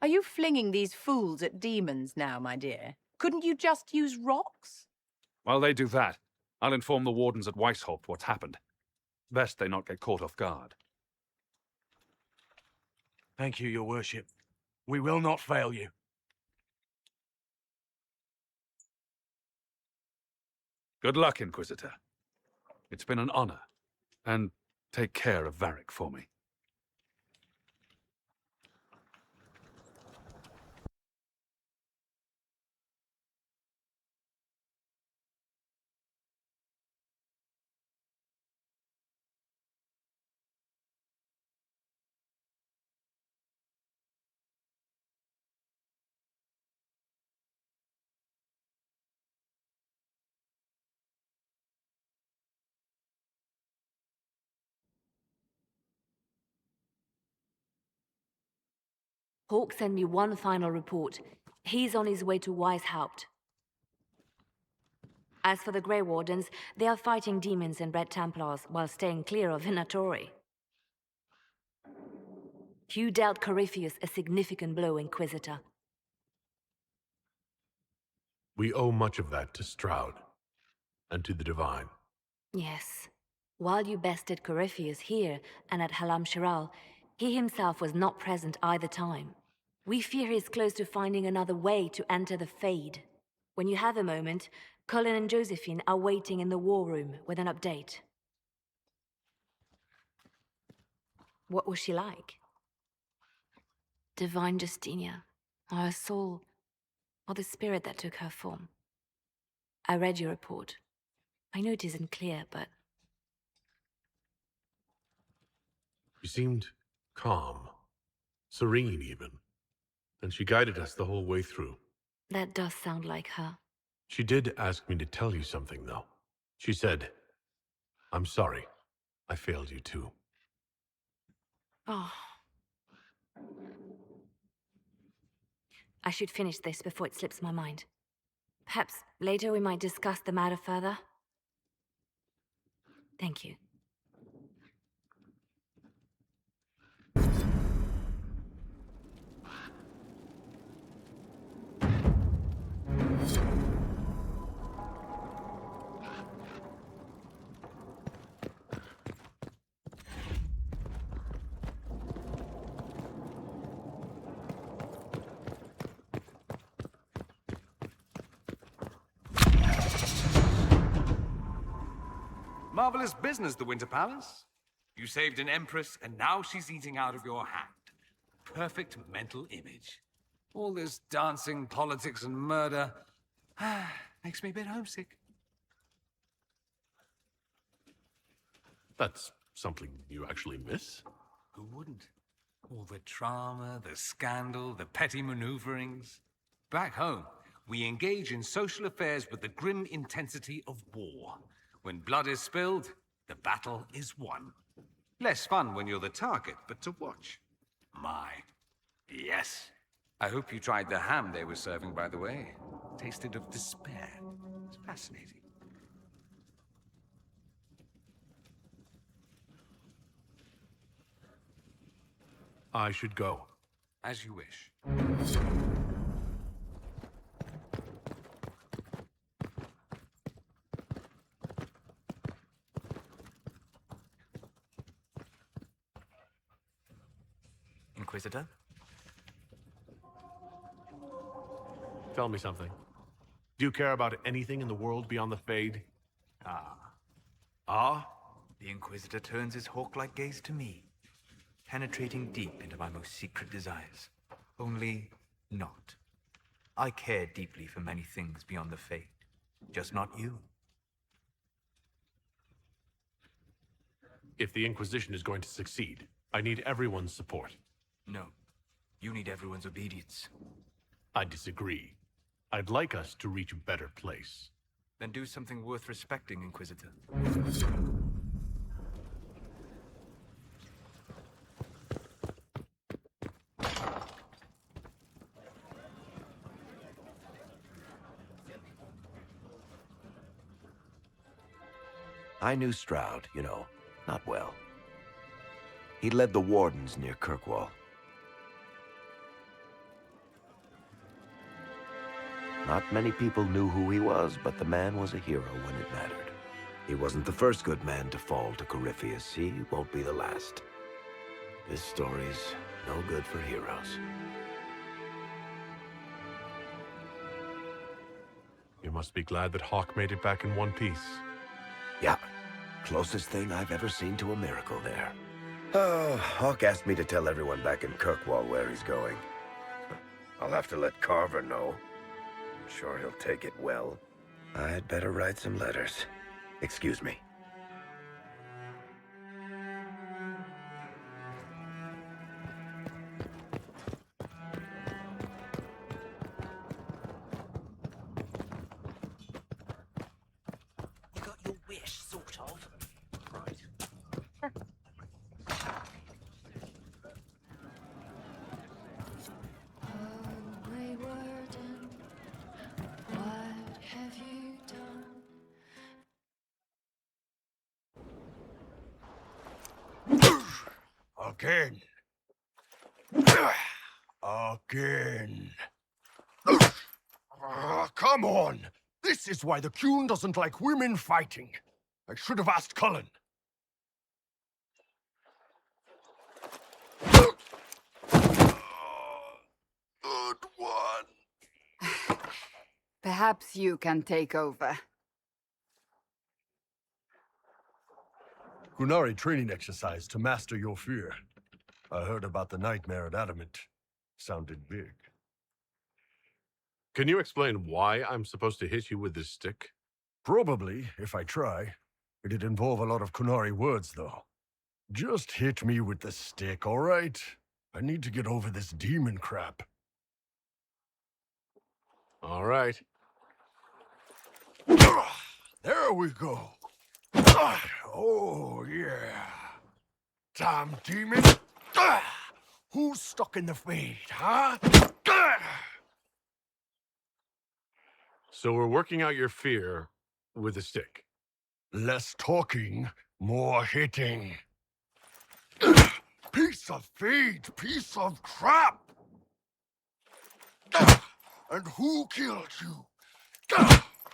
S19: Are you flinging these fools at demons now, my dear? Couldn't you just use rocks?
S8: While they do that, I'll inform the Wardens at Weishaupt what's happened. Best they not get caught off guard.
S17: Thank you, your worship. We will not fail you.
S8: Good luck, Inquisitor. It's been an honor. And take care of Varric for me.
S1: Hawk sent me one final report. He's on his way to Weishaupt. As for the Grey Wardens, they are fighting demons and Red Templars while staying clear of Venatori. You dealt Corypheus a significant blow, Inquisitor.
S2: We owe much of that to Stroud, and to the Divine.
S1: Yes. While you bested Corypheus here and at Halam Shiral, he himself was not present either time. We fear he is close to finding another way to enter the Fade. When you have a moment, Colin and Josephine are waiting in the war room with an update. What was she like? Divine Justinia, or her soul, or the spirit that took her form. I read your report. I know it isn't clear, but...
S2: She seemed calm, serene even, and she guided us the whole way through.
S1: That does sound like her.
S2: She did ask me to tell you something, though. She said, "I'm sorry. I failed you too."
S1: Oh. I should finish this before it slips my mind. Perhaps later we might discuss the matter further. Thank you.
S20: Marvelous business, the Winter Palace. You saved an empress, and now she's eating out of your hand. Perfect mental image. All this dancing, politics, and murder makes me a bit homesick.
S2: That's something you actually miss?
S20: Who wouldn't? All the drama, the scandal, the petty maneuverings. Back home, we engage in social affairs with the grim intensity of war. When blood is spilled, the battle is won. Less fun when you're the target, but to watch. My, yes. I hope you tried the ham they were serving, by the way. Tasted of despair. It's fascinating.
S2: I should go.
S20: As you wish.
S21: Inquisitor?
S2: Tell me something. Do you care about anything in the world beyond the Fade?
S21: Ah.
S2: Ah?
S21: The Inquisitor turns his hawk-like gaze to me, penetrating deep into my most secret desires. Only not. I care deeply for many things beyond the Fade, just not you.
S2: If the Inquisition is going to succeed, I need everyone's support.
S21: No. You need everyone's obedience.
S2: I disagree. I'd like us to reach a better place.
S21: Then do something worth respecting, Inquisitor.
S16: I knew Stroud, not well. He led the Wardens near Kirkwall. Not many people knew who he was, but the man was a hero when it mattered. He wasn't the first good man to fall to Corypheus. He won't be the last. This story's no good for heroes.
S2: You must be glad that Hawk made it back in one piece.
S16: Yeah. Closest thing I've ever seen to a miracle there. Oh, Hawk asked me to tell everyone back in Kirkwall where he's going. I'll have to let Carver know. I'm sure he'll take it well. I'd better write some letters. Excuse me.
S10: You got your wish, sort of. Right.
S1: What have you done?
S9: Again. Again. Come on! This is why the Qun doesn't like women fighting. I should have asked Cullen.
S16: Good one.
S4: Perhaps you can take over.
S2: Qunari training exercise to master your fear. I heard about the nightmare at Adamant. Sounded big. Can you explain why I'm supposed to hit you with this stick? Probably, if I try. It'd involve a lot of Qunari words, though. Just hit me with the stick, all right? I need to get over this demon crap. All right.
S9: There we go. Oh, yeah. Damn demon. Who's stuck in the fade, huh?
S2: So we're working out your fear with a stick.
S9: Less talking, more hitting. Piece of feed, piece of crap! And who killed you?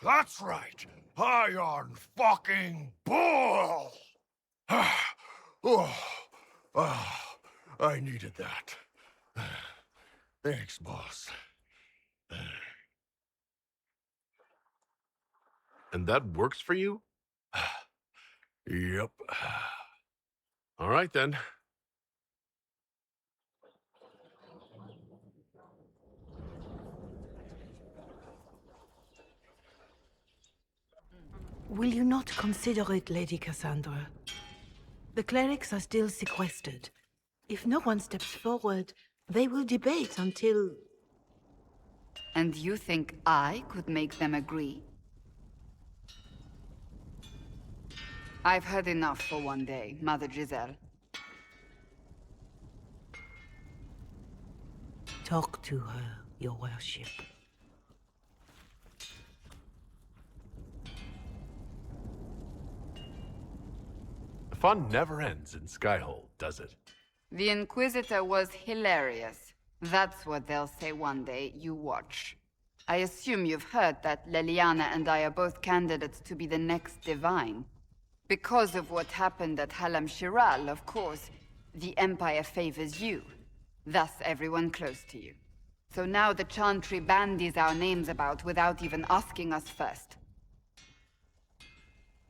S9: That's right, Iron fucking Bull! I needed that. Thanks, boss.
S2: And that works for you?
S9: Yep.
S2: All right, then.
S22: Will you not consider it, Lady Cassandra? The clerics are still sequestered. If no one steps forward, they will debate until...
S4: And you think I could make them agree? I've heard enough for one day, Mother Giselle.
S22: Talk to her, your worship.
S2: The fun never ends in Skyhold, does it?
S4: The Inquisitor was hilarious. That's what they'll say one day, you watch. I assume you've heard that Leliana and I are both candidates to be the next Divine. Because of what happened at Halam Shiral, of course, the Empire favors you. Thus everyone close to you. So now the Chantry bandies our names about without even asking us first.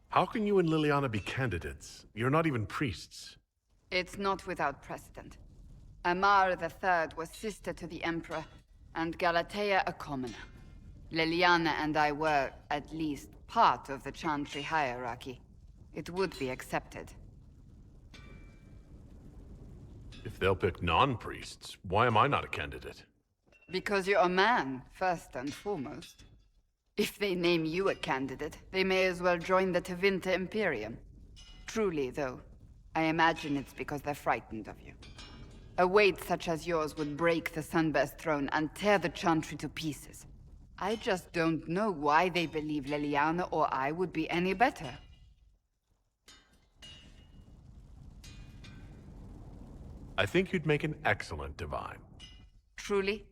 S2: How can you and Liliana be candidates? You're not even priests.
S4: It's not without precedent. Amar III was sister to the Emperor, and Galatea a commoner. Liliana and I were, at least, part of the Chantry hierarchy. It would be accepted.
S2: If they'll pick non-priests, why am I not a candidate?
S4: Because you're a man, first and foremost. If they name you a candidate, they may as well join the Tevinter Imperium. Truly, though, I imagine it's because they're frightened of you. A weight such as yours would break the Sunburst throne and tear the Chantry to pieces. I just don't know why they believe Leliana or I would be any better.
S2: I think you'd make an excellent divine.
S4: Truly?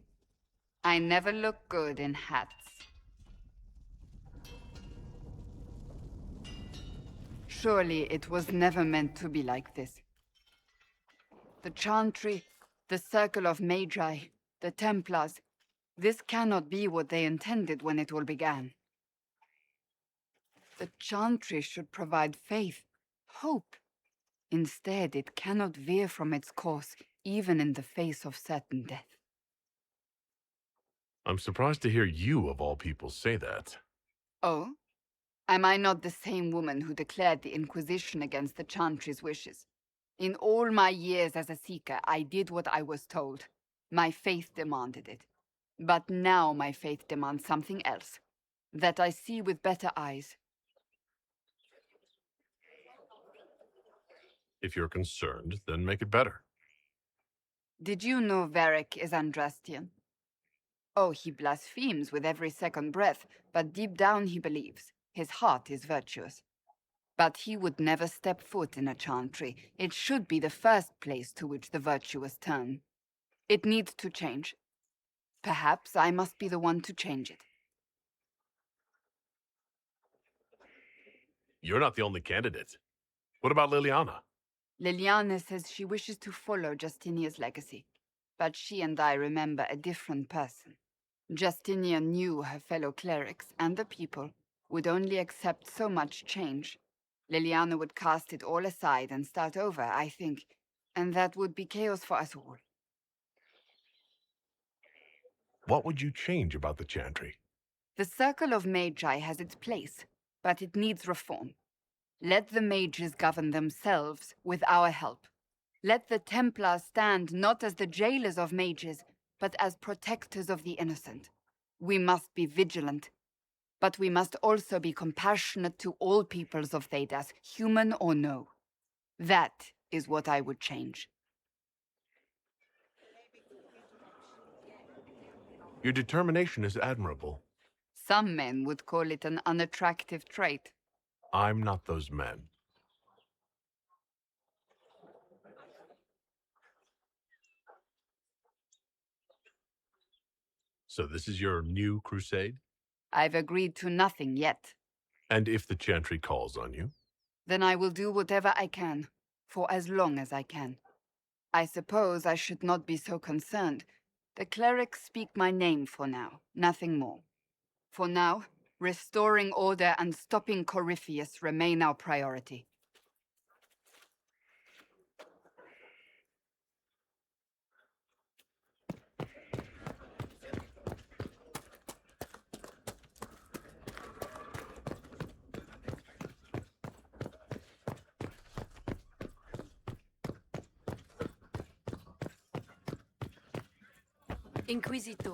S4: I never look good in hats. Surely it was never meant to be like this. The Chantry, the Circle of Magi, the Templars. This cannot be what they intended when it all began. The Chantry should provide faith, hope. Instead, it cannot veer from its course, even in the face of certain death.
S2: I'm surprised to hear you, of all people, say that.
S4: Oh? Am I not the same woman who declared the Inquisition against the Chantry's wishes? In all my years as a Seeker, I did what I was told. My faith demanded it. But now my faith demands something else. That I see with better eyes.
S2: If you're concerned, then make it better.
S4: Did you know Varric is Andrastian? Oh, he blasphemes with every second breath, but deep down he believes. His heart is virtuous. But he would never step foot in a Chantry. It should be the first place to which the virtuous turn. It needs to change. Perhaps I must be the one to change it.
S2: You're not the only candidate. What about Liliana?
S4: Liliana says she wishes to follow Justinia's legacy. But she and I remember a different person. Justinia knew her fellow clerics and the people would only accept so much change. Liliana would cast it all aside and start over, I think, and that would be chaos for us all.
S2: What would you change about the Chantry?
S4: The Circle of Magi has its place, but it needs reform. Let the mages govern themselves with our help. Let the Templars stand not as the jailers of mages, but as protectors of the innocent. We must be vigilant, but we must also be compassionate to all peoples of Thedas, human or no. That is what I would change.
S2: Your determination is admirable.
S4: Some men would call it an unattractive trait.
S2: I'm not those men. So this is your new crusade?
S4: I've agreed to nothing yet.
S2: And if the Chantry calls on you?
S4: Then I will do whatever I can, for as long as I can. I suppose I should not be so concerned. The clerics speak my name for now, nothing more. For now, restoring order and stopping Corypheus remain our priority.
S1: Inquisitor.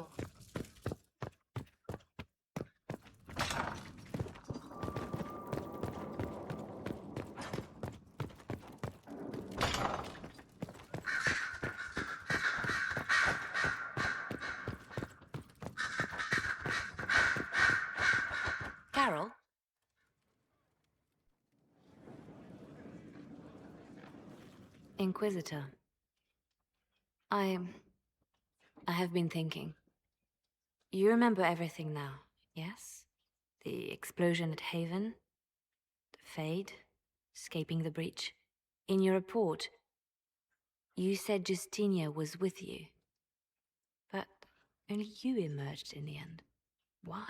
S1: Carol? Inquisitor. I have been thinking. You remember everything now, yes? The explosion at Haven, the Fade, escaping the breach. In your report, you said Justinia was with you. But only you emerged in the end. Why?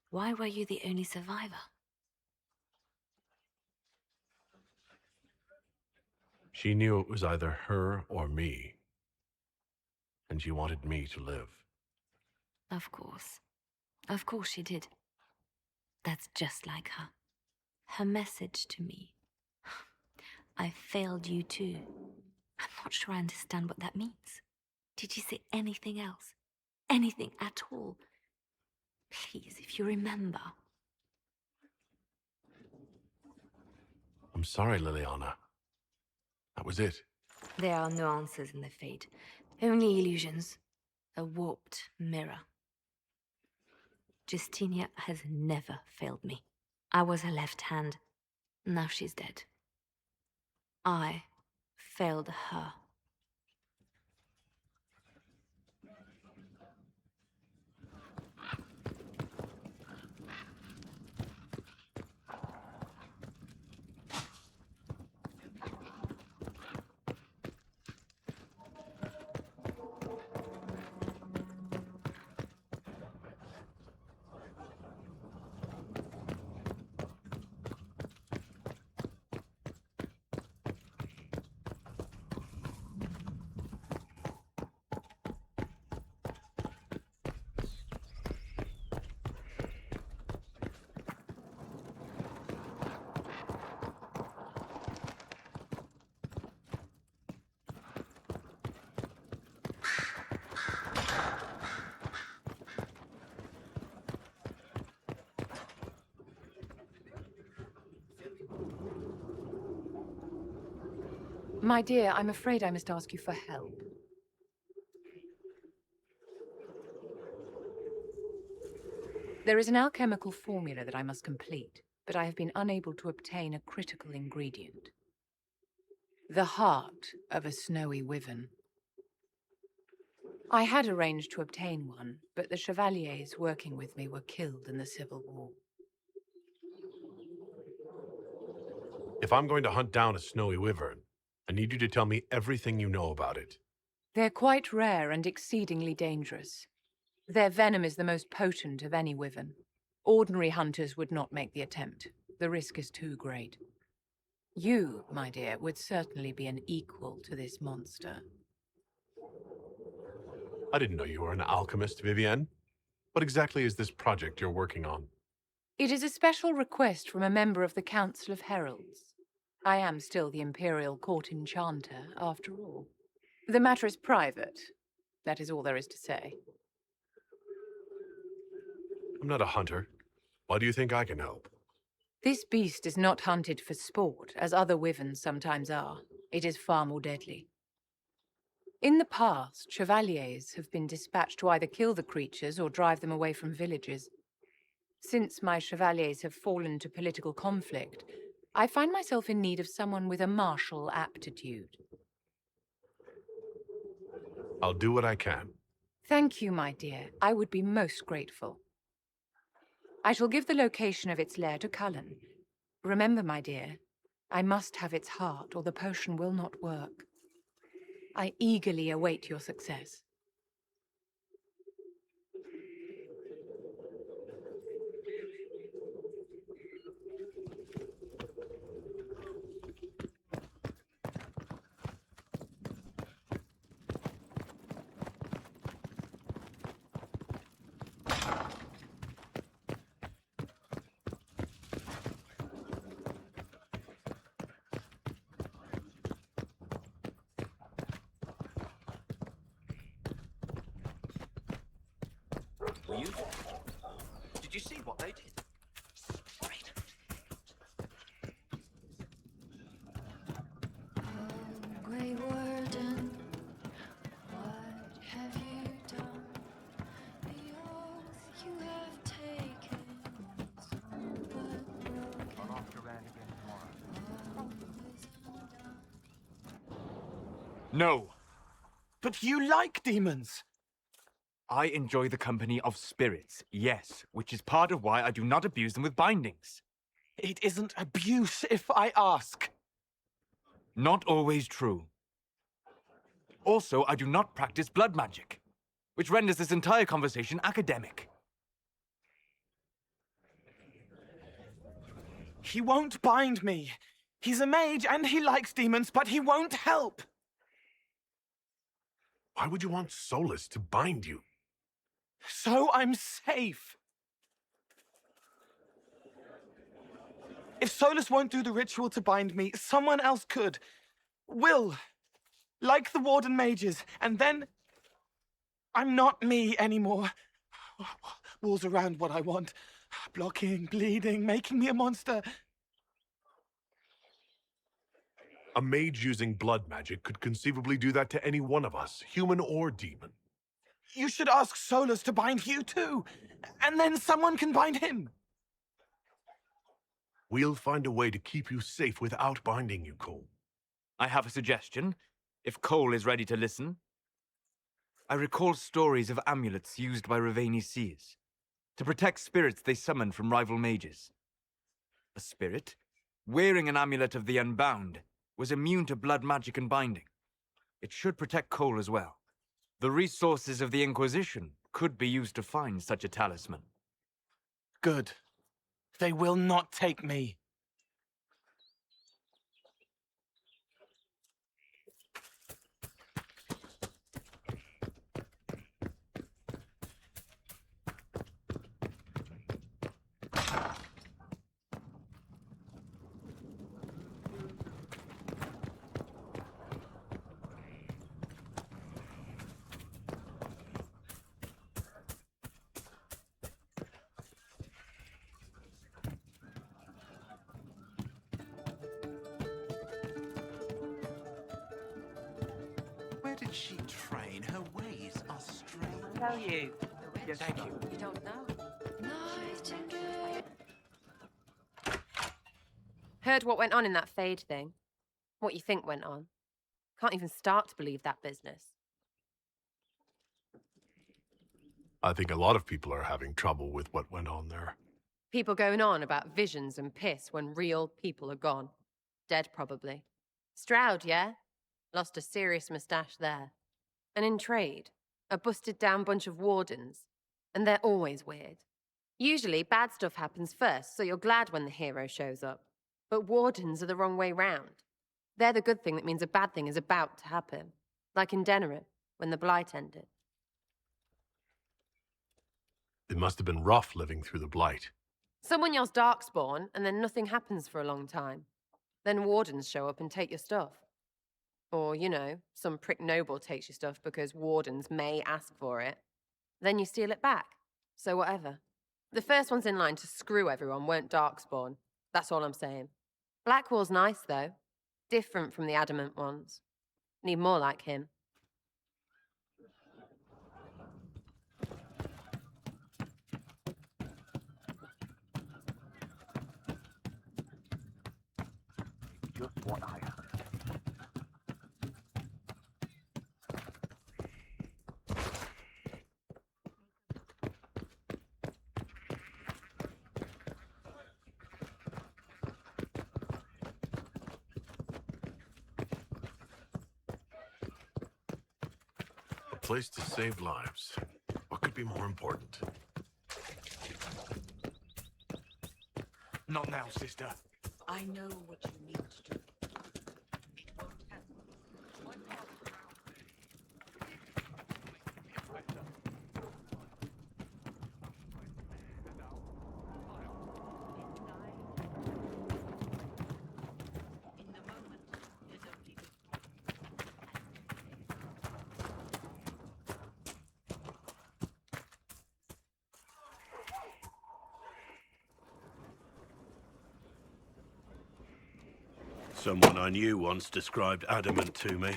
S1: Why were you the only survivor?
S2: She knew it was either her or me. And she wanted me to live.
S1: Of course. Of course she did. That's just like her. Her message to me. I failed you too. I'm not sure I understand what that means. Did you say anything else? Anything at all? Please, if you remember.
S2: I'm sorry, Liliana. That was it.
S1: There are no answers in the Fade. Only illusions. A warped mirror. Justinia has never failed me. I was her left hand. Now she's dead. I failed her.
S13: My dear, I'm afraid I must ask you for help. There is an alchemical formula that I must complete, but I have been unable to obtain a critical ingredient. The heart of a snowy wyvern. I had arranged to obtain one, but the chevaliers working with me were killed in the Civil War.
S2: If I'm going to hunt down a snowy wyvern, I need you to tell me everything you know about it.
S13: They're quite rare and exceedingly dangerous. Their venom is the most potent of any wyvern. Ordinary hunters would not make the attempt. The risk is too great. You, my dear, would certainly be an equal to this monster.
S2: I didn't know you were an alchemist, Vivienne. What exactly is this project you're working on?
S13: It is a special request from a member of the Council of Heralds. I am still the Imperial Court Enchanter, after all. The matter is private. That is all there is to say.
S2: I'm not a hunter. Why do you think I can help?
S13: This beast is not hunted for sport, as other wyverns sometimes are. It is far more deadly. In the past, chevaliers have been dispatched to either kill the creatures or drive them away from villages. Since my chevaliers have fallen to political conflict, I find myself in need of someone with a martial aptitude.
S2: I'll do what I can.
S13: Thank you, my dear. I would be most grateful. I shall give the location of its lair to Cullen. Remember, my dear, I must have its heart or the potion will not work. I eagerly await your success.
S16: Were you? Did you see what they did?
S5: Grey Warden, what have you done? The oath you have taken is all but broken.
S17: No.
S12: But you like demons.
S17: I enjoy the company of spirits, yes, which is part of why I do not abuse them with bindings.
S12: It isn't abuse if I ask.
S17: Not always true. Also, I do not practice blood magic, which renders this entire conversation academic.
S12: He won't bind me. He's a mage and he likes demons, but he won't help.
S2: Why would you want Solus to bind you?
S12: So I'm safe. If Solus won't do the ritual to bind me, someone else could. Will. Like the Warden mages. And then I'm not me anymore. Walls around what I want. Blocking, bleeding, making me a monster.
S2: A mage using blood magic could conceivably do that to any one of us, human or demon.
S12: You should ask Solus to bind you too. And then someone can bind him.
S2: We'll find a way to keep you safe without binding you, Cole.
S17: I have a suggestion, if Cole is ready to listen. I recall stories of amulets used by Raveni seers to protect spirits they summoned from rival mages. A spirit, wearing an amulet of the Unbound, was immune to blood magic and binding. It should protect Cole as well. The resources of the Inquisition could be used to find such a talisman.
S12: Good. They will not take me.
S16: Where did she train? Her ways are strange.
S19: Tell you.
S16: Yes, thank you.
S1: You don't know?
S5: Nightingale.
S6: Heard what went on in that Fade thing? What you think went on? Can't even start to believe that business.
S2: I think a lot of people are having trouble with what went on there.
S6: People going on about visions and piss when real people are gone. Dead, probably. Stroud, yeah? Lost a serious moustache there. And in trade, a busted down bunch of wardens. And they're always weird. Usually, bad stuff happens first, so you're glad when the hero shows up. But wardens are the wrong way round. They're the good thing that means a bad thing is about to happen. Like in Denerim, when the Blight ended.
S2: It must have been rough living through the Blight.
S6: Someone yells Darkspawn, and then nothing happens for a long time. Then wardens show up and take your stuff. Or, you know, some prick noble takes your stuff because wardens may ask for it. Then you steal it back. So whatever. The first ones in line to screw everyone weren't Darkspawn. That's all I'm saying. Blackwall's nice, though. Different from the adamant ones. Need more like him.
S10: Just what I heard.
S2: A place to save lives. What could be more important?
S17: Not now, sister.
S19: I know what you need to do.
S7: Someone I knew once described Adamant to me.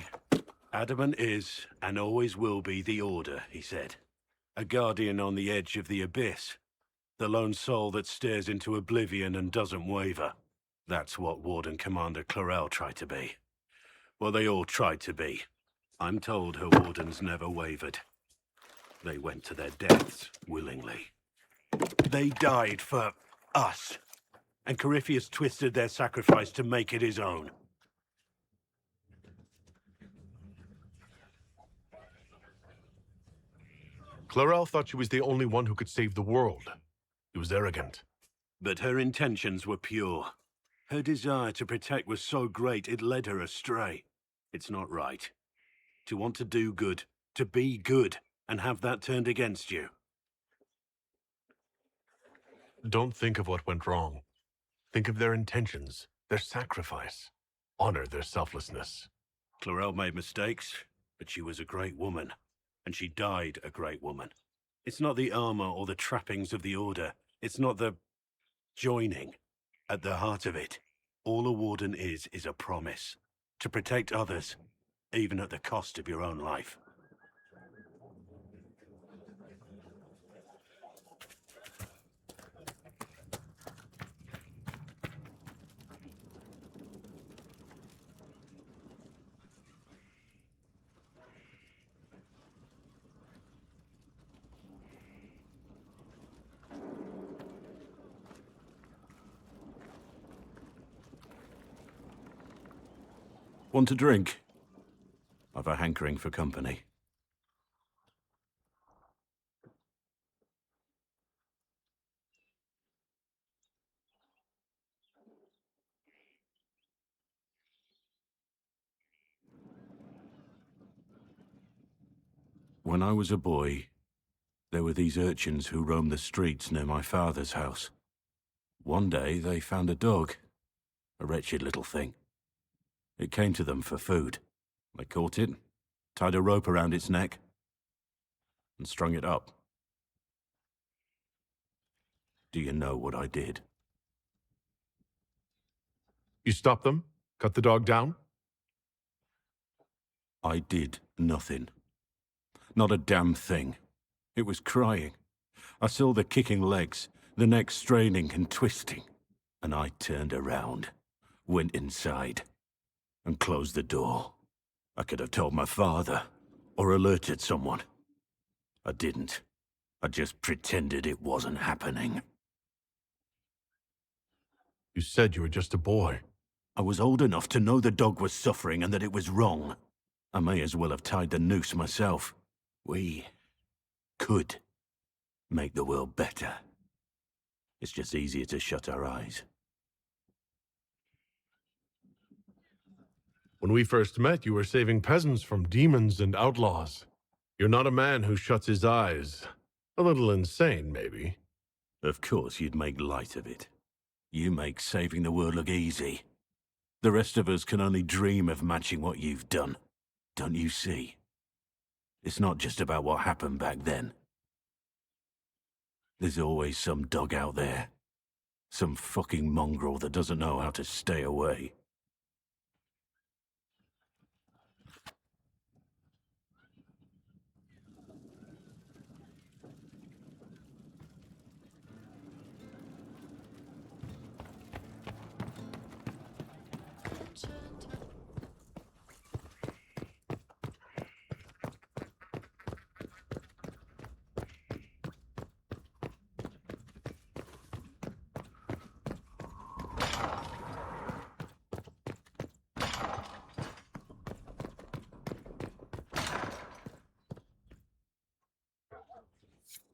S7: Adamant is, and always will be, the Order, he said. A guardian on the edge of the abyss. The lone soul that stares into oblivion and doesn't waver. That's what Warden Commander Clarel tried to be. Well, they all tried to be. I'm told her wardens never wavered. They went to their deaths willingly. They died for us. And Corypheus twisted their sacrifice to make it his own.
S2: Clarel thought she was the only one who could save the world. He was arrogant.
S7: But her intentions were pure. Her desire to protect was so great it led her astray. It's not right. To want to do good, to be good, and have that turned against you.
S2: Don't think of what went wrong. Think of their intentions, their sacrifice. Honor their selflessness.
S7: Clarel made mistakes, but she was a great woman. And she died a great woman. It's not the armor or the trappings of the Order. It's not the joining. At the heart of it, all a warden is a promise. To protect others, even at the cost of your own life. Want a drink? I've a hankering for company. When I was a boy, there were these urchins who roamed the streets near my father's house. One day they found a dog, a wretched little thing. It came to them for food. They caught it, tied a rope around its neck, and strung it up. Do you know what I did?
S2: You stopped them? Cut the dog down?
S7: I did nothing. Not a damn thing. It was crying. I saw the kicking legs, the neck straining and twisting, and I turned around, went inside, and closed the door. I could have told my father, or alerted someone. I didn't. I just pretended it wasn't happening.
S2: You said you were just a boy.
S7: I was old enough to know the dog was suffering and that it was wrong. I may as well have tied the noose myself. We could make the world better. It's just easier to shut our eyes.
S2: When we first met, you were saving peasants from demons and outlaws. You're not a man who shuts his eyes. A little insane, maybe.
S7: Of course you'd make light of it. You make saving the world look easy. The rest of us can only dream of matching what you've done. Don't you see? It's not just about what happened back then. There's always some dog out there. Some fucking mongrel that doesn't know how to stay away.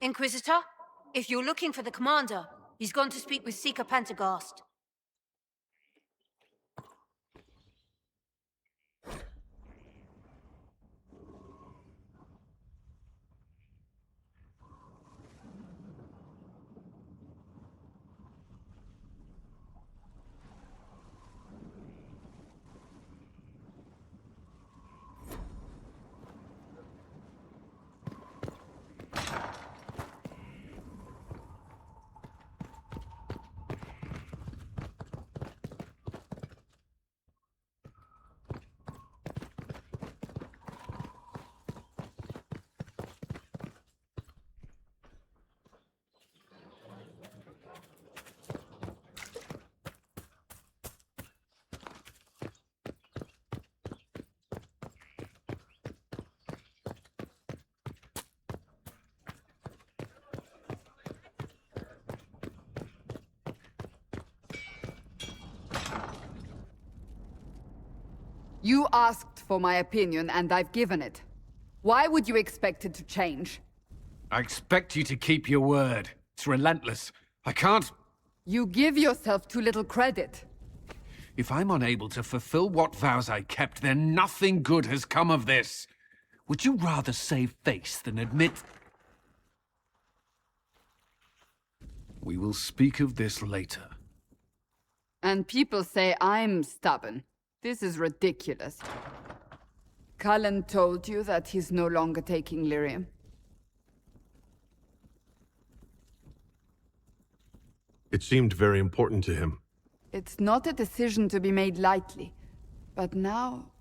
S11: Inquisitor, if you're looking for the commander, he's gone to speak with Seeker Pentecost.
S4: You asked for my opinion, and I've given it. Why would you expect it to change?
S14: I expect you to keep your word. It's relentless. I can't...
S4: You give yourself too little credit.
S14: If I'm unable to fulfill what vows I kept, then nothing good has come of this. Would you rather save face than admit... We will speak of this later.
S4: And people say I'm stubborn. This is ridiculous. Cullen told you that he's no longer taking lyrium.
S2: It seemed very important to him.
S4: It's not a decision to be made lightly. But now,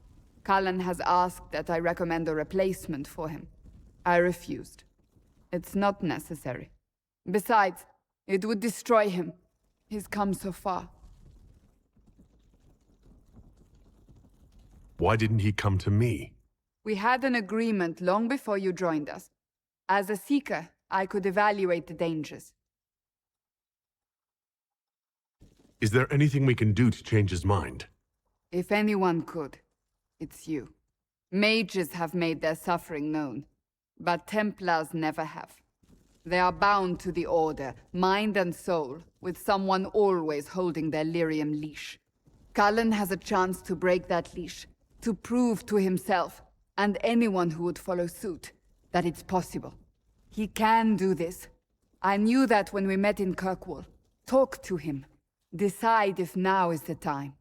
S4: Cullen has asked that I recommend a replacement for him. I refused. It's not necessary. Besides, it would destroy him. He's come so far.
S2: Why didn't he come to me?
S4: We had an agreement long before you joined us. As a Seeker, I could evaluate the dangers.
S2: Is there anything we can do to change his mind?
S4: If anyone could, it's you. Mages have made their suffering known, but Templars never have. They are bound to the Order, mind and soul, with someone always holding their lyrium leash. Cullen has a chance to break that leash, to prove to himself, and anyone who would follow suit, that it's possible. He can do this. I knew that when we met in Kirkwall. Talk to him. Decide if now is the time.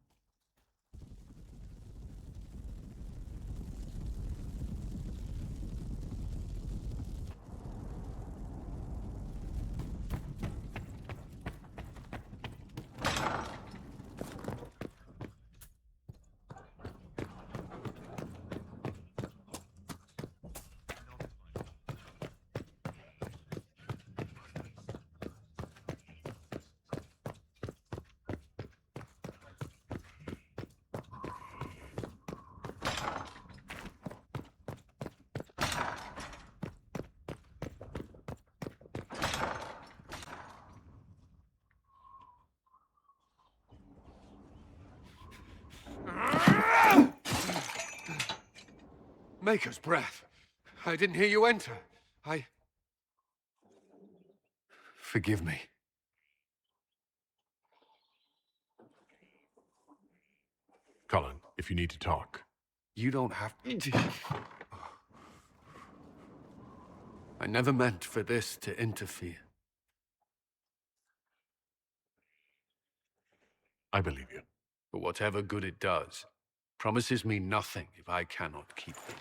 S14: Maker's breath. I didn't hear you enter. Forgive me.
S2: Cullen, if you need to talk.
S14: You don't have to. I never meant for this to interfere.
S2: I believe you.
S14: But whatever good it does, promises me nothing if I cannot keep them.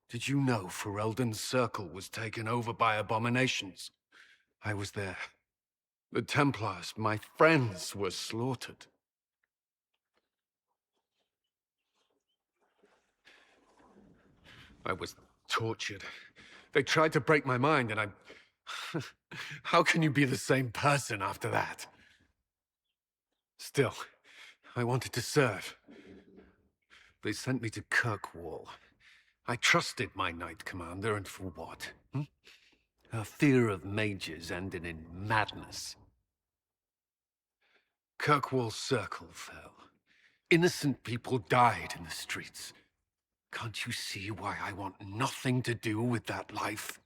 S14: Did you know Ferelden's circle was taken over by abominations? I was there. The Templars, my friends, were slaughtered. I was tortured. They tried to break my mind, and I... How can you be the same person after that? Still, I wanted to serve. They sent me to Kirkwall. I trusted my Knight Commander, and for what? Her fear of mages ended in madness. Kirkwall's circle fell. Innocent people died in the streets. Can't you see why I want nothing to do with that life?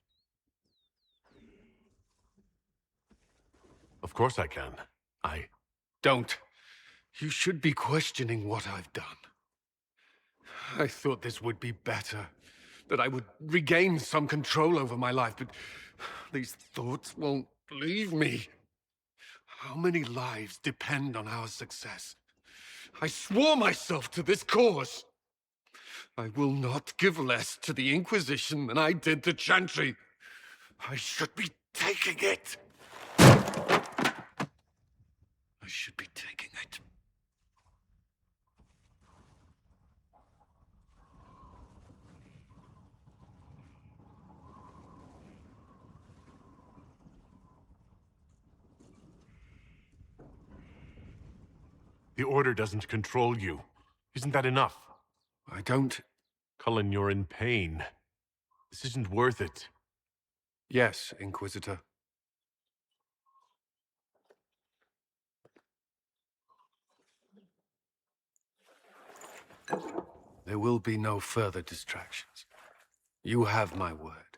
S2: Of course I can.
S14: Don't. You should be questioning what I've done. I thought this would be better. That I would regain some control over my life, but these thoughts won't leave me. How many lives depend on our success? I swore myself to this cause. I will not give less to the Inquisition than I did to Chantry. I should be taking it. I should be taking it.
S2: The Order doesn't control you. Isn't that enough?
S14: I don't...
S2: Cullen, you're in pain. This isn't worth it.
S14: Yes, Inquisitor. There will be no further distractions. You have my word.